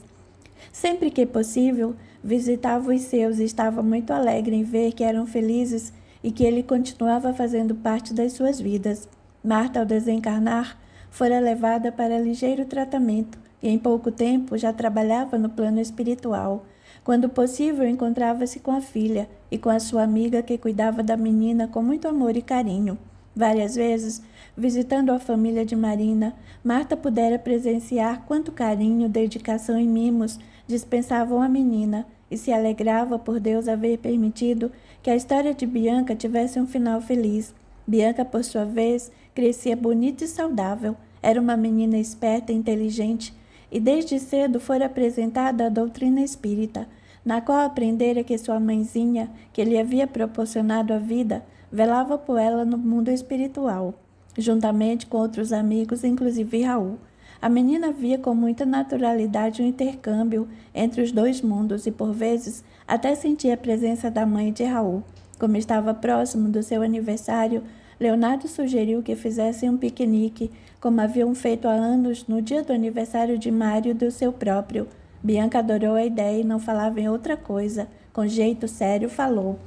Sempre que possível, visitava os seus e estava muito alegre em ver que eram felizes e que ele continuava fazendo parte das suas vidas. Marta, ao desencarnar, fora levada para ligeiro tratamento e em pouco tempo já trabalhava no plano espiritual. Quando possível, encontrava-se com a filha e com a sua amiga que cuidava da menina com muito amor e carinho. Várias vezes, visitando a família de Marina, Marta pudera presenciar quanto carinho, dedicação e mimos dispensavam a menina e se alegrava por Deus haver permitido que a história de Bianca tivesse um final feliz. Bianca, por sua vez, crescia bonita e saudável. Era uma menina esperta e inteligente e desde cedo fora apresentada à doutrina espírita, na qual aprendera que sua mãezinha, que lhe havia proporcionado a vida, velava por ela no mundo espiritual, juntamente com outros amigos, inclusive Raul. A menina via com muita naturalidade o intercâmbio entre os dois mundos e, por vezes, até sentia a presença da mãe de Raul. Como estava próximo do seu aniversário, Leonardo sugeriu que fizessem um piquenique, como haviam feito há anos no dia do aniversário de Mário e do seu próprio. Bianca adorou a ideia e não falava em outra coisa. Com jeito sério, falou: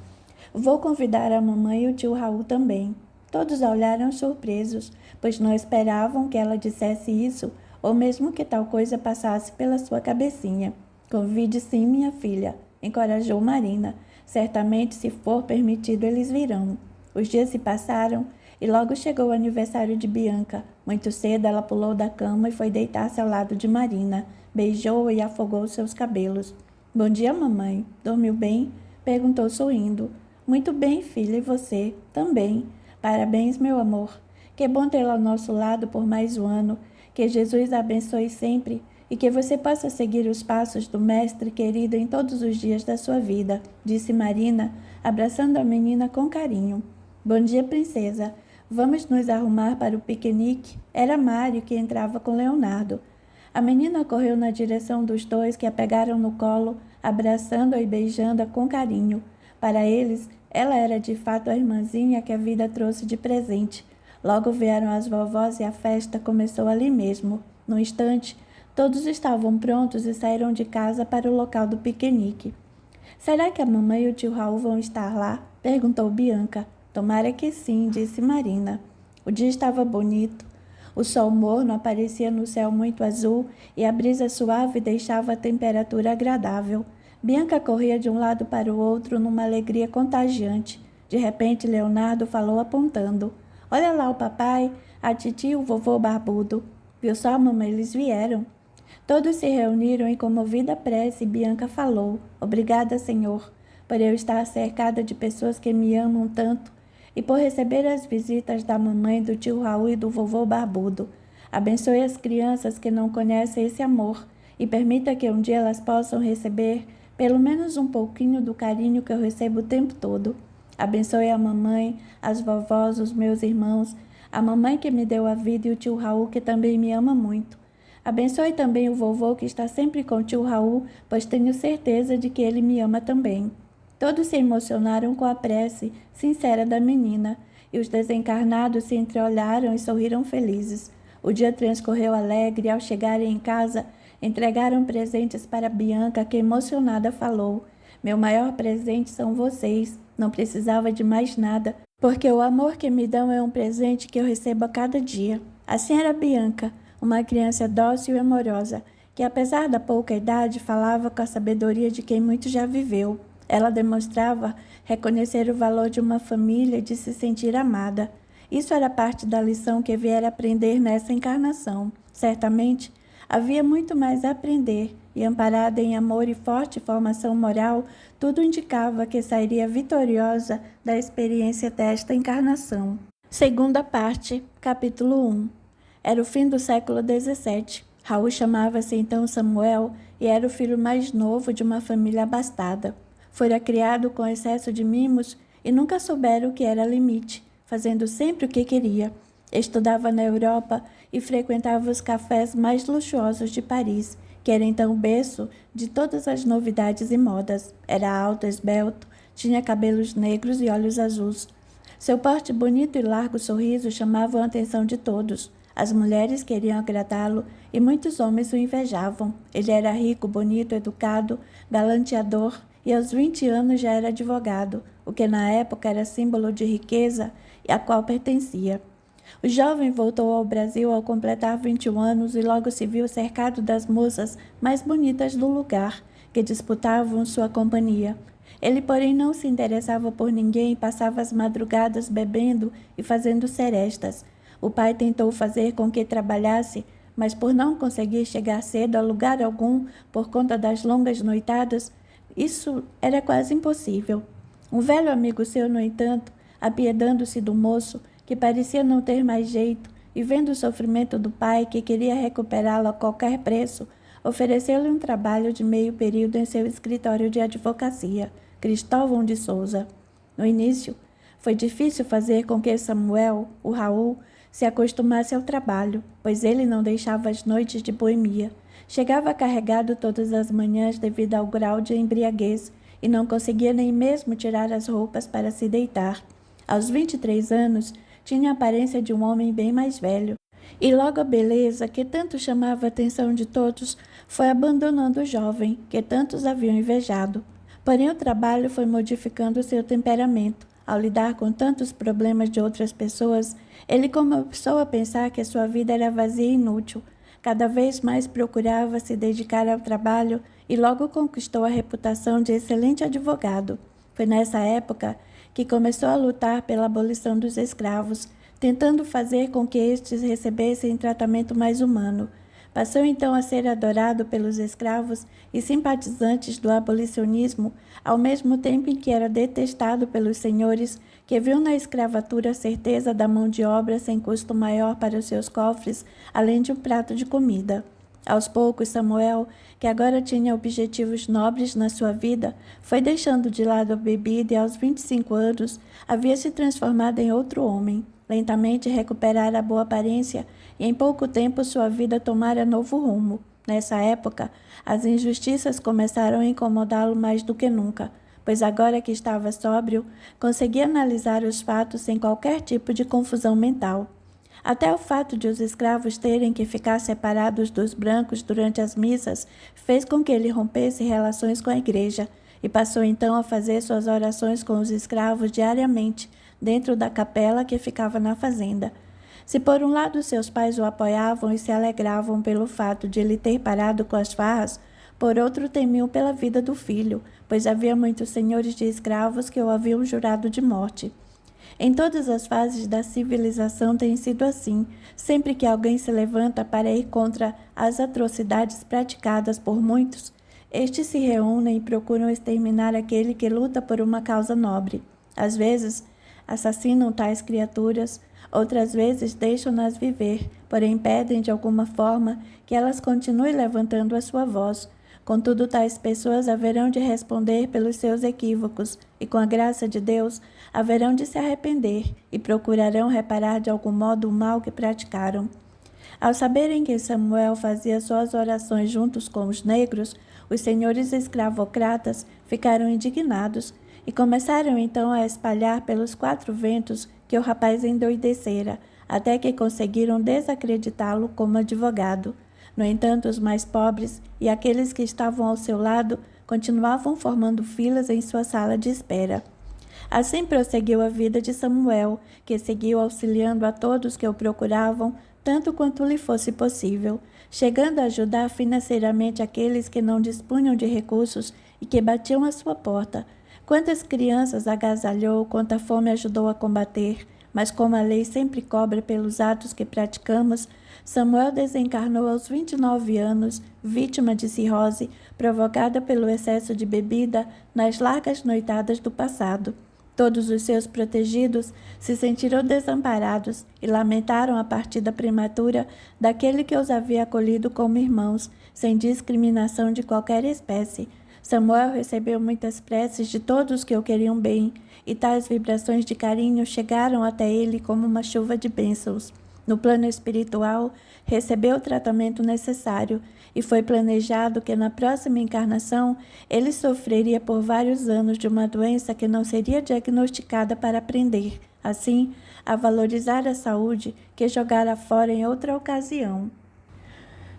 "Vou convidar a mamãe e o tio Raul também." Todos a olharam surpresos, pois não esperavam que ela dissesse isso, ou mesmo que tal coisa passasse pela sua cabecinha. "Convide sim, minha filha", encorajou Marina. "Certamente, se for permitido, eles virão." Os dias se passaram e logo chegou o aniversário de Bianca. Muito cedo ela pulou da cama e foi deitar-se ao lado de Marina. Beijou-a e afogou seus cabelos. "Bom dia, mamãe. Dormiu bem?" perguntou sorrindo. "Muito bem, filha, e você?" "Também." "Parabéns, meu amor. Que bom tê-la ao nosso lado por mais um ano. Que Jesus a abençoe sempre e que você possa seguir os passos do Mestre querido em todos os dias da sua vida", disse Marina, abraçando a menina com carinho. "Bom dia, princesa. Vamos nos arrumar para o piquenique?" Era Mário que entrava com Leonardo. A menina correu na direção dos dois, que a pegaram no colo, abraçando-a e beijando-a com carinho. Para eles, ela era de fato a irmãzinha que a vida trouxe de presente. Logo vieram as vovós e a festa começou ali mesmo. No instante, todos estavam prontos e saíram de casa para o local do piquenique. "Será que a mamãe e o tio Raul vão estar lá?" perguntou Bianca. "Tomara que sim", disse Marina. O dia estava bonito. O sol morno aparecia no céu muito azul e a brisa suave deixava a temperatura agradável. Bianca corria de um lado para o outro numa alegria contagiante. De repente, Leonardo falou apontando: "Olha lá o papai, a titi e o vovô barbudo." "Viu só, mamãe, eles vieram." Todos se reuniram em comovida prece e Bianca falou: "Obrigada, Senhor, por eu estar cercada de pessoas que me amam tanto e por receber as visitas da mamãe, do tio Raul e do vovô barbudo. Abençoe as crianças que não conhecem esse amor e permita que um dia elas possam receber pelo menos um pouquinho do carinho que eu recebo o tempo todo. Abençoe a mamãe, as vovós, os meus irmãos, a mamãe que me deu a vida e o tio Raul que também me ama muito. Abençoe também o vovô que está sempre com o tio Raul, pois tenho certeza de que ele me ama também." Todos se emocionaram com a prece sincera da menina, e os desencarnados se entreolharam e sorriram felizes. O dia transcorreu alegre e, ao chegarem em casa, entregaram presentes para Bianca, que emocionada falou: "Meu maior presente são vocês. Não precisava de mais nada, porque o amor que me dão é um presente que eu recebo a cada dia." Assim era Bianca, uma criança dócil e amorosa, que apesar da pouca idade falava com a sabedoria de quem muito já viveu. Ela demonstrava reconhecer o valor de uma família e de se sentir amada. Isso era parte da lição que viera aprender nessa encarnação. Certamente, havia muito mais a aprender, e amparada em amor e forte formação moral, tudo indicava que sairia vitoriosa da experiência desta encarnação. Segunda parte, capítulo 1. Era o fim do século XVII. Raul chamava-se então Samuel e era o filho mais novo de uma família abastada. Fora criado com excesso de mimos e nunca soubera o que era limite, fazendo sempre o que queria. Estudava na Europa e frequentava os cafés mais luxuosos de Paris, que era então o berço de todas as novidades e modas. Era alto, esbelto, tinha cabelos negros e olhos azuis. Seu porte bonito e largo sorriso chamavam a atenção de todos. As mulheres queriam agradá-lo e muitos homens o invejavam. Ele era rico, bonito, educado, galanteador e aos 20 anos já era advogado, o que na época era símbolo de riqueza e a qual pertencia. O jovem voltou ao Brasil ao completar 21 anos e logo se viu cercado das moças mais bonitas do lugar, que disputavam sua companhia. Ele, porém, não se interessava por ninguém e passava as madrugadas bebendo e fazendo serestas. O pai tentou fazer com que trabalhasse, mas por não conseguir chegar cedo a lugar algum por conta das longas noitadas, isso era quase impossível. Um velho amigo seu, no entanto, apiedando-se do moço, que parecia não ter mais jeito, e vendo o sofrimento do pai, que queria recuperá-lo a qualquer preço, ofereceu-lhe um trabalho de meio período em seu escritório de advocacia, Cristóvão de Souza. No início, foi difícil fazer com que Samuel, o Raul, se acostumasse ao trabalho, pois ele não deixava as noites de boemia. Chegava carregado todas as manhãs devido ao grau de embriaguez e não conseguia nem mesmo tirar as roupas para se deitar. Aos 23 anos, tinha a aparência de um homem bem mais velho, e logo a beleza, que tanto chamava a atenção de todos, foi abandonando o jovem, que tantos haviam invejado. Porém, o trabalho foi modificando seu temperamento. Ao lidar com tantos problemas de outras pessoas, ele começou a pensar que sua vida era vazia e inútil. Cada vez mais procurava se dedicar ao trabalho e logo conquistou a reputação de excelente advogado. Foi nessa época que começou a lutar pela abolição dos escravos, tentando fazer com que estes recebessem tratamento mais humano. Passou então a ser adorado pelos escravos e simpatizantes do abolicionismo, ao mesmo tempo em que era detestado pelos senhores, que viam na escravatura a certeza da mão de obra sem custo maior para os seus cofres, além de um prato de comida. Aos poucos, Samuel, que agora tinha objetivos nobres na sua vida, foi deixando de lado a bebida e aos 25 anos havia se transformado em outro homem. Lentamente recuperara a boa aparência e em pouco tempo sua vida tomara novo rumo. Nessa época, as injustiças começaram a incomodá-lo mais do que nunca, pois agora que estava sóbrio, conseguia analisar os fatos sem qualquer tipo de confusão mental. Até o fato de os escravos terem que ficar separados dos brancos durante as missas fez com que ele rompesse relações com a igreja e passou então a fazer suas orações com os escravos diariamente, dentro da capela que ficava na fazenda. Se por um lado seus pais o apoiavam e se alegravam pelo fato de ele ter parado com as farras, por outro temiam pela vida do filho, pois havia muitos senhores de escravos que o haviam jurado de morte. Em todas as fases da civilização tem sido assim. Sempre que alguém se levanta para ir contra as atrocidades praticadas por muitos, estes se reúnem e procuram exterminar aquele que luta por uma causa nobre. Às vezes, assassinam tais criaturas, outras vezes deixam-nas viver, porém pedem de alguma forma que elas continuem levantando a sua voz. Contudo, tais pessoas haverão de responder pelos seus equívocos e, com a graça de Deus, haverão de se arrepender e procurarão reparar de algum modo o mal que praticaram. Ao saberem que Samuel fazia suas orações juntos com os negros, os senhores escravocratas ficaram indignados e começaram então a espalhar pelos 4 ventos que o rapaz endoidecera, até que conseguiram desacreditá-lo como advogado. No entanto, os mais pobres e aqueles que estavam ao seu lado continuavam formando filas em sua sala de espera. Assim prosseguiu a vida de Samuel, que seguiu auxiliando a todos que o procuravam, tanto quanto lhe fosse possível, chegando a ajudar financeiramente aqueles que não dispunham de recursos e que batiam à sua porta. Quantas crianças agasalhou, quanta fome ajudou a combater, mas como a lei sempre cobra pelos atos que praticamos, Samuel desencarnou aos 29 anos, vítima de cirrose, provocada pelo excesso de bebida nas largas noitadas do passado. Todos os seus protegidos se sentiram desamparados e lamentaram a partida prematura daquele que os havia acolhido como irmãos, sem discriminação de qualquer espécie. Samuel recebeu muitas preces de todos que o queriam bem, e tais vibrações de carinho chegaram até ele como uma chuva de bênçãos. No plano espiritual, recebeu o tratamento necessário e foi planejado que na próxima encarnação ele sofreria por vários anos de uma doença que não seria diagnosticada para aprender, assim, a valorizar a saúde que jogara fora em outra ocasião.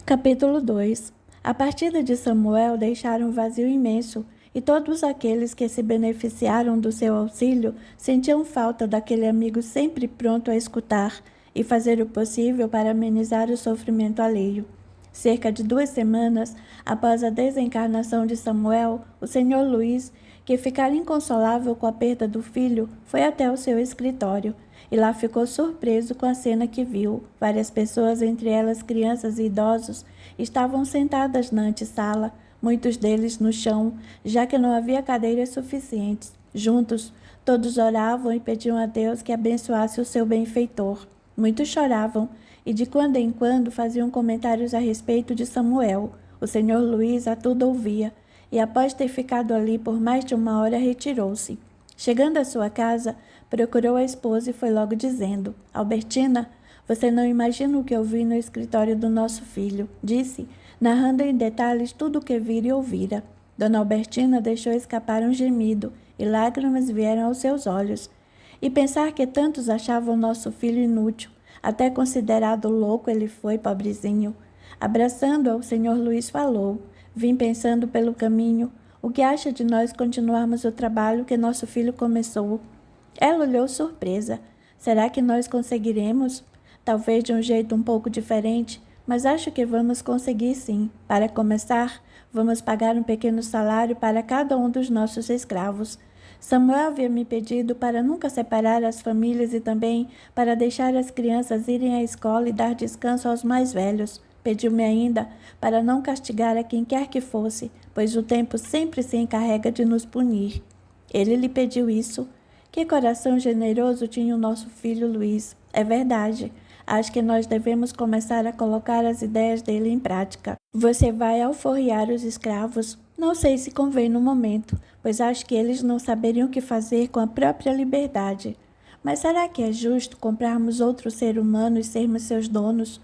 Capítulo 2. A partida de Samuel deixara um vazio imenso, e todos aqueles que se beneficiaram do seu auxílio sentiam falta daquele amigo sempre pronto a escutar e fazer o possível para amenizar o sofrimento alheio. Cerca de 2 semanas após a desencarnação de Samuel, o senhor Luís, que ficara inconsolável com a perda do filho, foi até o seu escritório e lá ficou surpreso com a cena que viu. Várias pessoas, entre elas crianças e idosos, estavam sentadas na antessala, muitos deles no chão, já que não havia cadeiras suficientes. Juntos, todos oravam e pediam a Deus que abençoasse o seu benfeitor. Muitos choravam e de quando em quando faziam comentários a respeito de Samuel. O senhor Luís a tudo ouvia e, após ter ficado ali por mais de 1 hora, retirou-se. Chegando à sua casa, procurou a esposa e foi logo dizendo: Albertina, Você não imagina o que eu vi no escritório do nosso filho, disse, narrando em detalhes tudo o que vira e ouvira. Dona Albertina deixou escapar um gemido e lágrimas vieram aos seus olhos. E pensar que tantos achavam nosso filho inútil, até considerado louco ele foi, pobrezinho. Abraçando-a, o senhor Luís falou, vim pensando pelo caminho, o que acha de nós continuarmos o trabalho que nosso filho começou? Ela olhou surpresa. Será que nós conseguiremos? Talvez de um jeito um pouco diferente, mas acho que vamos conseguir sim. Para começar, vamos pagar um pequeno salário para cada um dos nossos escravos. Samuel havia me pedido para nunca separar as famílias e também para deixar as crianças irem à escola e dar descanso aos mais velhos. Pediu-me ainda para não castigar a quem quer que fosse, pois o tempo sempre se encarrega de nos punir. Ele lhe pediu isso. Que coração generoso tinha o nosso filho Luís. É verdade. Acho que nós devemos começar a colocar as ideias dele em prática. Você vai alforriar os escravos? Não sei se convém no momento, pois acho que eles não saberiam o que fazer com a própria liberdade. Mas será que é justo comprarmos outro ser humano e sermos seus donos?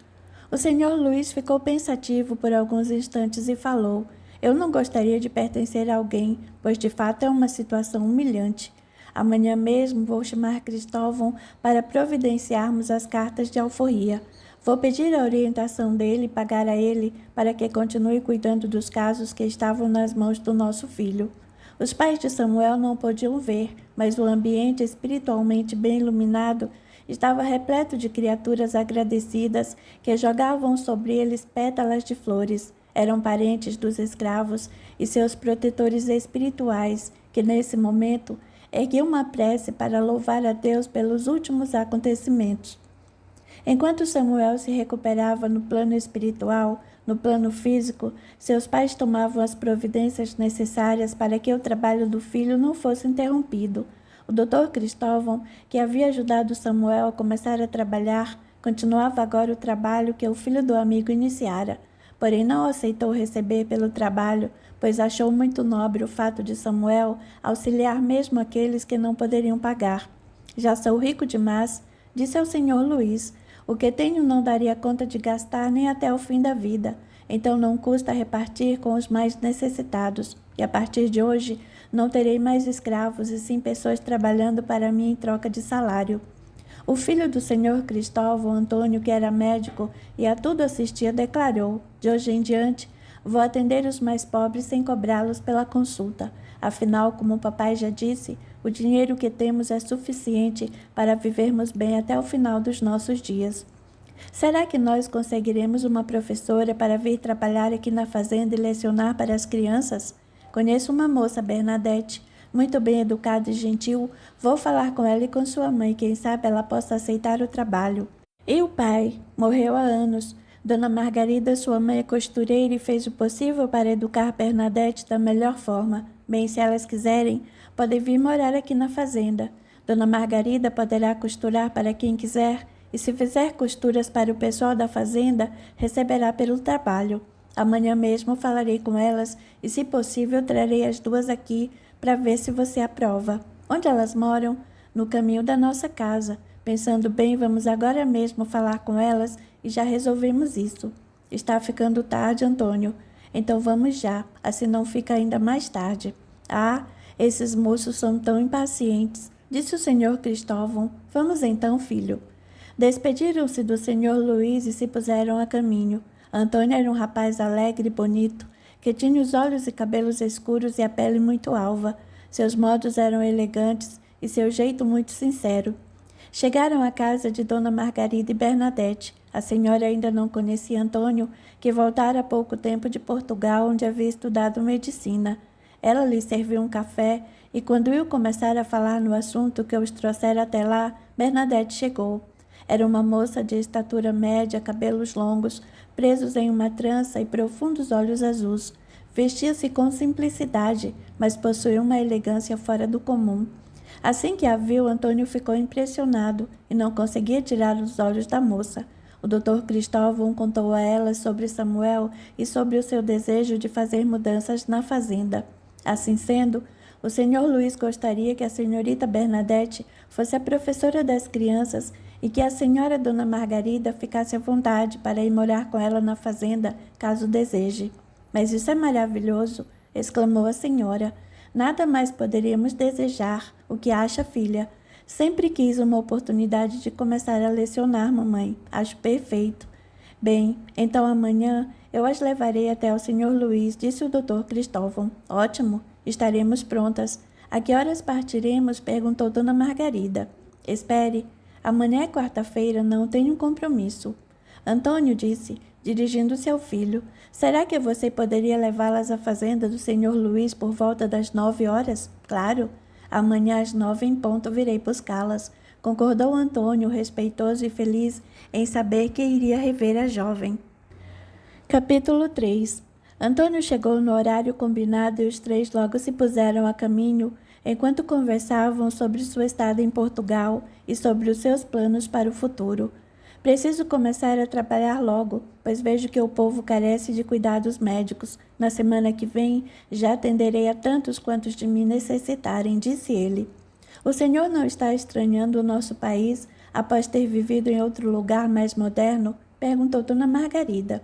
O senhor Luís ficou pensativo por alguns instantes e falou, eu não gostaria de pertencer a alguém, pois de fato é uma situação humilhante. Amanhã mesmo vou chamar Cristóvão para providenciarmos as cartas de alforria. Vou pedir a orientação dele e pagar a ele para que continue cuidando dos casos que estavam nas mãos do nosso filho. Os pais de Samuel não podiam ver, mas o ambiente espiritualmente bem iluminado estava repleto de criaturas agradecidas que jogavam sobre eles pétalas de flores. Eram parentes dos escravos e seus protetores espirituais, que nesse momento ergui uma prece para louvar a Deus pelos últimos acontecimentos. Enquanto Samuel se recuperava no plano espiritual, no plano físico, seus pais tomavam as providências necessárias para que o trabalho do filho não fosse interrompido. O Dr. Cristóvão, que havia ajudado Samuel a começar a trabalhar, continuava agora o trabalho que o filho do amigo iniciara, porém não aceitou receber pelo trabalho, pois achou muito nobre o fato de Samuel auxiliar mesmo aqueles que não poderiam pagar. Já sou rico demais, disse ao senhor Luís, o que tenho não daria conta de gastar nem até o fim da vida, então não custa repartir com os mais necessitados, e a partir de hoje não terei mais escravos e sim pessoas trabalhando para mim em troca de salário. O filho do senhor Cristóvão, Antônio, que era médico e a tudo assistia, declarou, de hoje em diante, vou atender os mais pobres sem cobrá-los pela consulta. Afinal, como o papai já disse, o dinheiro que temos é suficiente para vivermos bem até o final dos nossos dias. Será que nós conseguiremos uma professora para vir trabalhar aqui na fazenda e lecionar para as crianças? Conheço uma moça, Bernadette, muito bem educada e gentil. Vou falar com ela e com sua mãe, quem sabe ela possa aceitar o trabalho. E o pai? Morreu há anos. Dona Margarida, sua mãe, é costureira e fez o possível para educar Bernadette da melhor forma. Bem, se elas quiserem, podem vir morar aqui na fazenda. Dona Margarida poderá costurar para quem quiser e se fizer costuras para o pessoal da fazenda, receberá pelo trabalho. Amanhã mesmo falarei com elas e, se possível, trarei as duas aqui para ver se você aprova. Onde elas moram? No caminho da nossa casa. Pensando bem, vamos agora mesmo falar com elas e já resolvemos isso. Está ficando tarde, Antônio. Então vamos já, assim não fica ainda mais tarde. Ah, esses moços são tão impacientes, disse o senhor Cristóvão. Vamos então, filho. Despediram-se do senhor Luís e se puseram a caminho. Antônio era um rapaz alegre e bonito, que tinha os olhos e cabelos escuros e a pele muito alva. Seus modos eram elegantes e seu jeito muito sincero. Chegaram à casa de Dona Margarida e Bernadette. A senhora ainda não conhecia Antônio, que voltara há pouco tempo de Portugal, onde havia estudado medicina. Ela lhe serviu um café e, quando iam começar a falar no assunto que os trouxera até lá, Bernadette chegou. Era uma moça de estatura média, cabelos longos, presos em uma trança e profundos olhos azuis. Vestia-se com simplicidade, mas possuía uma elegância fora do comum. Assim que a viu, Antônio ficou impressionado e não conseguia tirar os olhos da moça. O Dr. Cristóvão contou a ela sobre Samuel e sobre o seu desejo de fazer mudanças na fazenda. Assim sendo, O senhor Luiz gostaria que a senhorita Bernadette fosse a professora das crianças e que a senhora Dona Margarida ficasse à vontade para ir morar com ela na fazenda, caso deseje. Mas isso é maravilhoso, exclamou a senhora. Nada mais poderíamos desejar. O que acha, filha? Sempre quis uma oportunidade de começar a lecionar, mamãe. Acho perfeito. Bem, então amanhã eu as levarei até ao senhor Luiz, disse o doutor Cristóvão. Ótimo, estaremos prontas. A que horas partiremos? Perguntou Dona Margarida. Espere, amanhã é quarta-feira, não tenho compromisso. Antônio disse, dirigindo-se ao filho, será que você poderia levá-las à fazenda do senhor Luiz por volta das 9 horas? Claro, amanhã às 9 em ponto virei buscá-las, concordou Antônio, respeitoso e feliz em saber que iria rever a jovem. Capítulo 3. Antônio chegou no horário combinado e os três logo se puseram a caminho, enquanto conversavam sobre sua estada em Portugal e sobre os seus planos para o futuro. Preciso começar a trabalhar logo, pois vejo que o povo carece de cuidados médicos. Na semana que vem, já atenderei a tantos quantos de mim necessitarem, disse ele. O senhor não está estranhando o nosso país após ter vivido em outro lugar mais moderno? Perguntou Dona Margarida.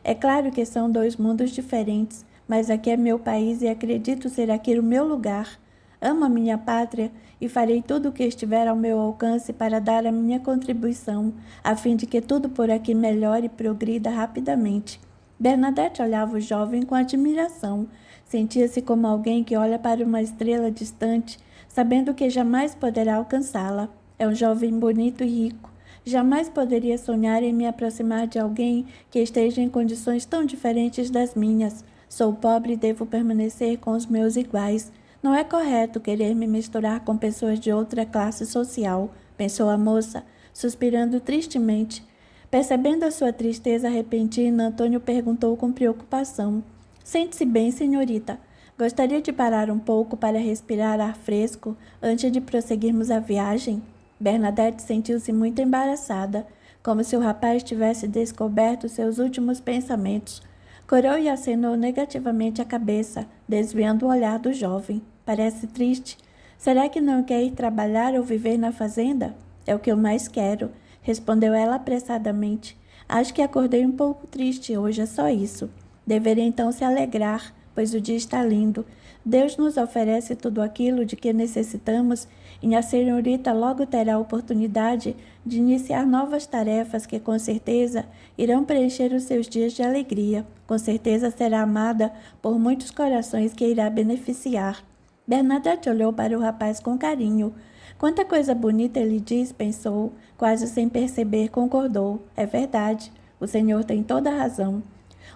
É claro que são dois mundos diferentes, mas aqui é meu país e acredito ser aqui o meu lugar. Amo a minha pátria e farei tudo o que estiver ao meu alcance para dar a minha contribuição, a fim de que tudo por aqui melhore e progrida rapidamente. Bernadette olhava o jovem com admiração. Sentia-se como alguém que olha para uma estrela distante, sabendo que jamais poderá alcançá-la. É um jovem bonito e rico. Jamais poderia sonhar em me aproximar de alguém que esteja em condições tão diferentes das minhas. Sou pobre e devo permanecer com os meus iguais. Não é correto querer me misturar com pessoas de outra classe social, pensou a moça, suspirando tristemente. Percebendo a sua tristeza repentina, Antônio perguntou com preocupação. Sente-se bem, senhorita? Gostaria de parar um pouco para respirar ar fresco antes de prosseguirmos a viagem? Bernadette sentiu-se muito embaraçada, como se o rapaz tivesse descoberto seus últimos pensamentos. Corou e acenou negativamente a cabeça, desviando o olhar do jovem. Parece triste. Será que não quer ir trabalhar ou viver na fazenda? É o que eu mais quero, respondeu ela apressadamente. Acho que acordei um pouco triste hoje, é só isso. Deveria então se alegrar, pois o dia está lindo. Deus nos oferece tudo aquilo de que necessitamos e a senhorita logo terá a oportunidade de iniciar novas tarefas que, com certeza, irão preencher os seus dias de alegria. Com certeza será amada por muitos corações que irá beneficiar. Bernadette olhou para o rapaz com carinho. Quanta coisa bonita ele diz, pensou, quase sem perceber, concordou. É verdade, o senhor tem toda a razão.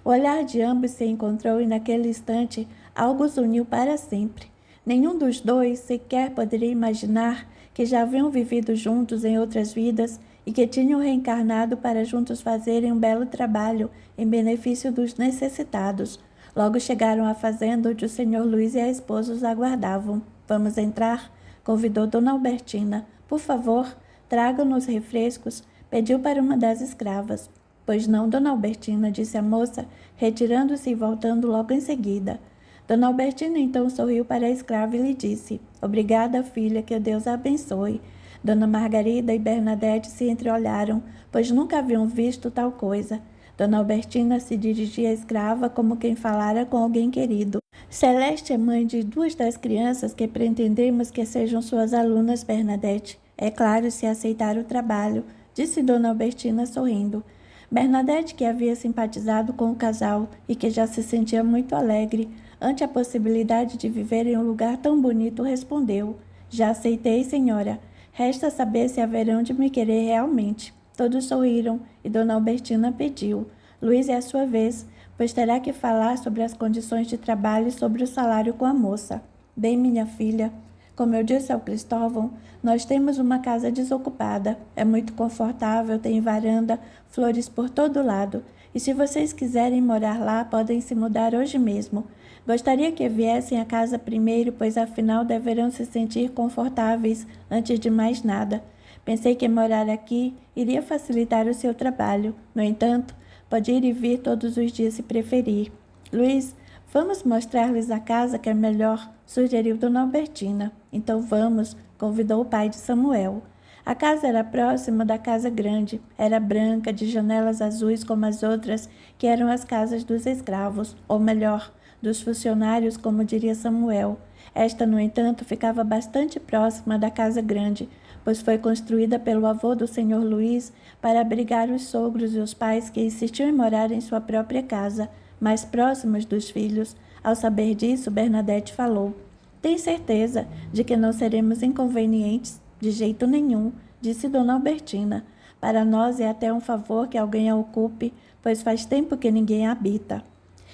O olhar de ambos se encontrou e naquele instante algo os uniu para sempre. Nenhum dos dois sequer poderia imaginar que já haviam vivido juntos em outras vidas e que tinham reencarnado para juntos fazerem um belo trabalho em benefício dos necessitados. Logo chegaram à fazenda onde o senhor Luiz e a esposa os aguardavam. Vamos entrar? Convidou Dona Albertina. Por favor, tragam-nos refrescos, pediu para uma das escravas. Pois não, Dona Albertina, disse a moça, retirando-se e voltando logo em seguida. Dona Albertina então sorriu para a escrava e lhe disse, obrigada, filha, que Deus a abençoe. Dona Margarida e Bernadette se entreolharam, pois nunca haviam visto tal coisa. Dona Albertina se dirigia à escrava como quem falara com alguém querido. Celeste é mãe de duas das crianças que pretendemos que sejam suas alunas, Bernadette. É claro, se aceitar o trabalho, disse Dona Albertina sorrindo. Bernadette, que havia simpatizado com o casal e que já se sentia muito alegre ante a possibilidade de viver em um lugar tão bonito, respondeu, já aceitei, senhora. Resta saber se haverão de me querer realmente. Todos sorriram e Dona Albertina pediu. Luiz é a sua vez, pois terá que falar sobre as condições de trabalho e sobre o salário com a moça. Bem, minha filha, como eu disse ao Cristóvão, nós temos uma casa desocupada. É muito confortável, tem varanda, flores por todo lado. E se vocês quiserem morar lá, podem se mudar hoje mesmo. Gostaria que viessem à casa primeiro, pois afinal deverão se sentir confortáveis antes de mais nada. Pensei que morar aqui iria facilitar o seu trabalho. No entanto, pode ir e vir todos os dias se preferir. Luiz, Vamos mostrar-lhes a casa que é melhor, sugeriu Dona Albertina. Então vamos, convidou o pai de Samuel. A casa era próxima da casa grande, era branca, de janelas azuis como as outras, que eram as casas dos escravos, ou melhor, dos funcionários, como diria Samuel. Esta, no entanto, ficava bastante próxima da casa grande, pois foi construída pelo avô do senhor Luís para abrigar os sogros e os pais que insistiam em morar em sua própria casa, mais próximos dos filhos. Ao saber disso, Bernadette falou: "Tem certeza de que não seremos inconvenientes? De jeito nenhum", disse Dona Albertina. "Para nós é até um favor que alguém a ocupe, pois faz tempo que ninguém a habita."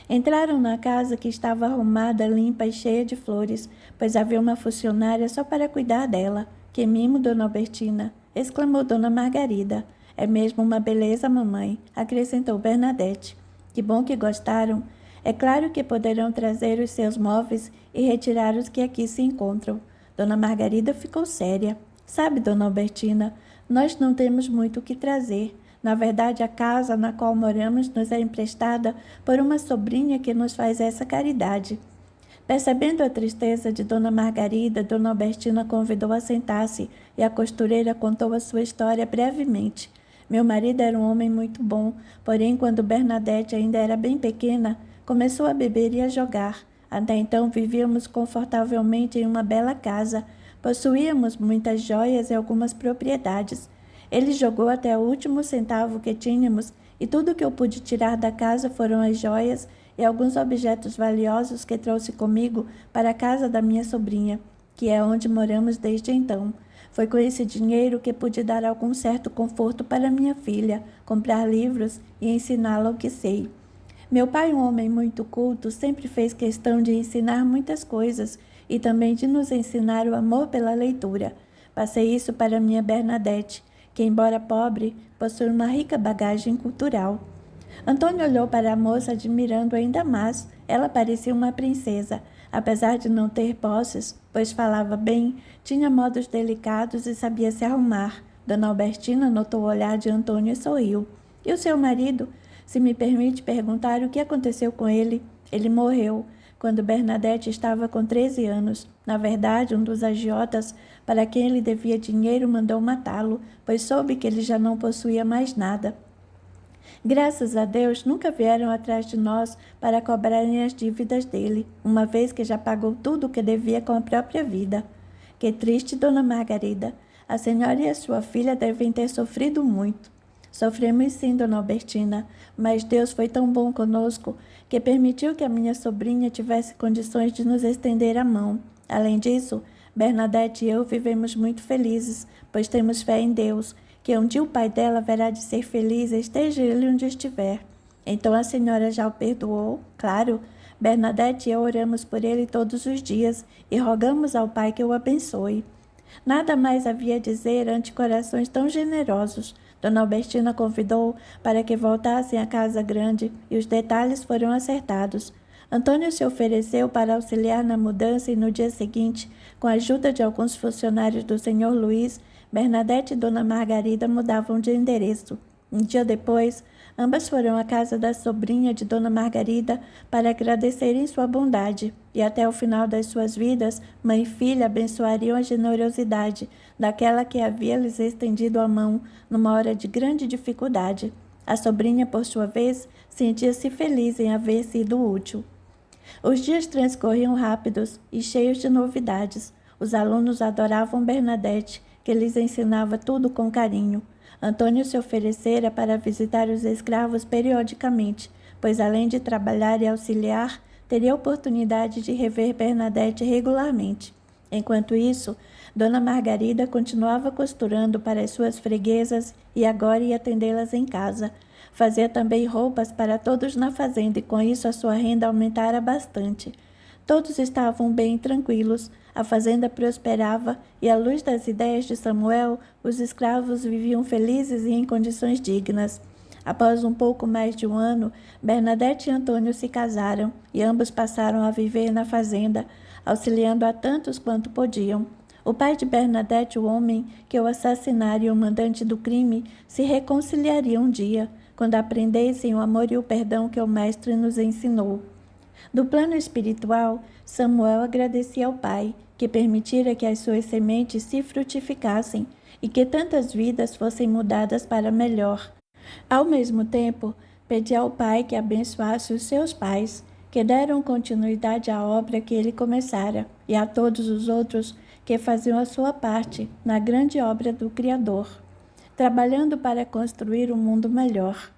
Entraram na casa, que estava arrumada, limpa e cheia de flores, pois havia uma funcionária só para cuidar dela. "Que mimo, Dona Albertina!" exclamou Dona Margarida. "É mesmo uma beleza, mamãe", acrescentou Bernadette. "Que bom que gostaram. É claro que poderão trazer os seus móveis e retirar os que aqui se encontram." Dona Margarida ficou séria. "Sabe, Dona Albertina, nós não temos muito o que trazer. Na verdade, a casa na qual moramos nos é emprestada por uma sobrinha que nos faz essa caridade." Percebendo a tristeza de Dona Margarida, Dona Albertina convidou a sentar-se e a costureira contou a sua história brevemente. "Meu marido era um homem muito bom, porém, quando Bernadette ainda era bem pequena, começou a beber e a jogar. Até então vivíamos confortavelmente em uma bela casa. Possuíamos muitas joias e algumas propriedades. Ele jogou até o último centavo que tínhamos, e tudo que eu pude tirar da casa foram as joias e alguns objetos valiosos que trouxe comigo para a casa da minha sobrinha, que é onde moramos desde então. Foi com esse dinheiro que pude dar algum certo conforto para minha filha, comprar livros e ensiná-la o que sei. Meu pai, um homem muito culto, sempre fez questão de ensinar muitas coisas e também de nos ensinar o amor pela leitura. Passei isso para minha Bernadette, que, embora pobre, possui uma rica bagagem cultural." Antônio olhou para a moça, admirando ainda mais. Ela parecia uma princesa, apesar de não ter posses, pois falava bem, tinha modos delicados e sabia se arrumar. Dona Albertina notou o olhar de Antônio e sorriu. "E o seu marido? Se me permite perguntar, o que aconteceu com ele?" "Ele morreu quando Bernadette estava com 13 anos. Na verdade, um dos agiotas para quem ele devia dinheiro mandou matá-lo, pois soube que ele já não possuía mais nada. Graças a Deus, nunca vieram atrás de nós para cobrarem as dívidas dele, uma vez que já pagou tudo o que devia com a própria vida." "Que triste, Dona Margarida. A senhora e a sua filha devem ter sofrido muito." "Sofremos sim, Dona Albertina, mas Deus foi tão bom conosco que permitiu que a minha sobrinha tivesse condições de nos estender a mão. Além disso, Bernadette e eu vivemos muito felizes, pois temos fé em Deus, que um dia o pai dela haverá de ser feliz, esteja ele onde estiver." "Então a senhora já o perdoou?" "Claro. Bernadette e eu oramos por ele todos os dias e rogamos ao pai que o abençoe." Nada mais havia a dizer ante corações tão generosos. Dona Albertina convidou para que voltassem à casa grande e os detalhes foram acertados. Antônio se ofereceu para auxiliar na mudança e no dia seguinte, com a ajuda de alguns funcionários do senhor Luís, Bernadette e Dona Margarida mudavam de endereço. Um dia depois, ambas foram à casa da sobrinha de Dona Margarida para agradecerem sua bondade, e até o final das suas vidas, mãe e filha abençoariam a generosidade daquela que havia lhes estendido a mão numa hora de grande dificuldade. A sobrinha, por sua vez, sentia-se feliz em haver sido útil. Os dias transcorriam rápidos e cheios de novidades. Os alunos adoravam Bernadette, que lhes ensinava tudo com carinho. Antônio se oferecera para visitar os escravos periodicamente, pois além de trabalhar e auxiliar, teria oportunidade de rever Bernadette regularmente. Enquanto isso, Dona Margarida continuava costurando para as suas freguesas e agora ia atendê-las em casa. Fazia também roupas para todos na fazenda e com isso a sua renda aumentara bastante. Todos estavam bem tranquilos, a fazenda prosperava e, à luz das ideias de Samuel, os escravos viviam felizes e em condições dignas. Após um pouco mais de um ano, Bernadette e Antônio se casaram e ambos passaram a viver na fazenda, auxiliando a tantos quanto podiam. O pai de Bernadette, o homem que o assassinara e o mandante do crime, se reconciliariam um dia, quando aprendessem o amor e o perdão que o mestre nos ensinou. Do plano espiritual, Samuel agradecia ao Pai, que permitira que as suas sementes se frutificassem e que tantas vidas fossem mudadas para melhor. Ao mesmo tempo, pedia ao Pai que abençoasse os seus pais, que deram continuidade à obra que ele começara, e a todos os outros que faziam a sua parte na grande obra do Criador, trabalhando para construir um mundo melhor.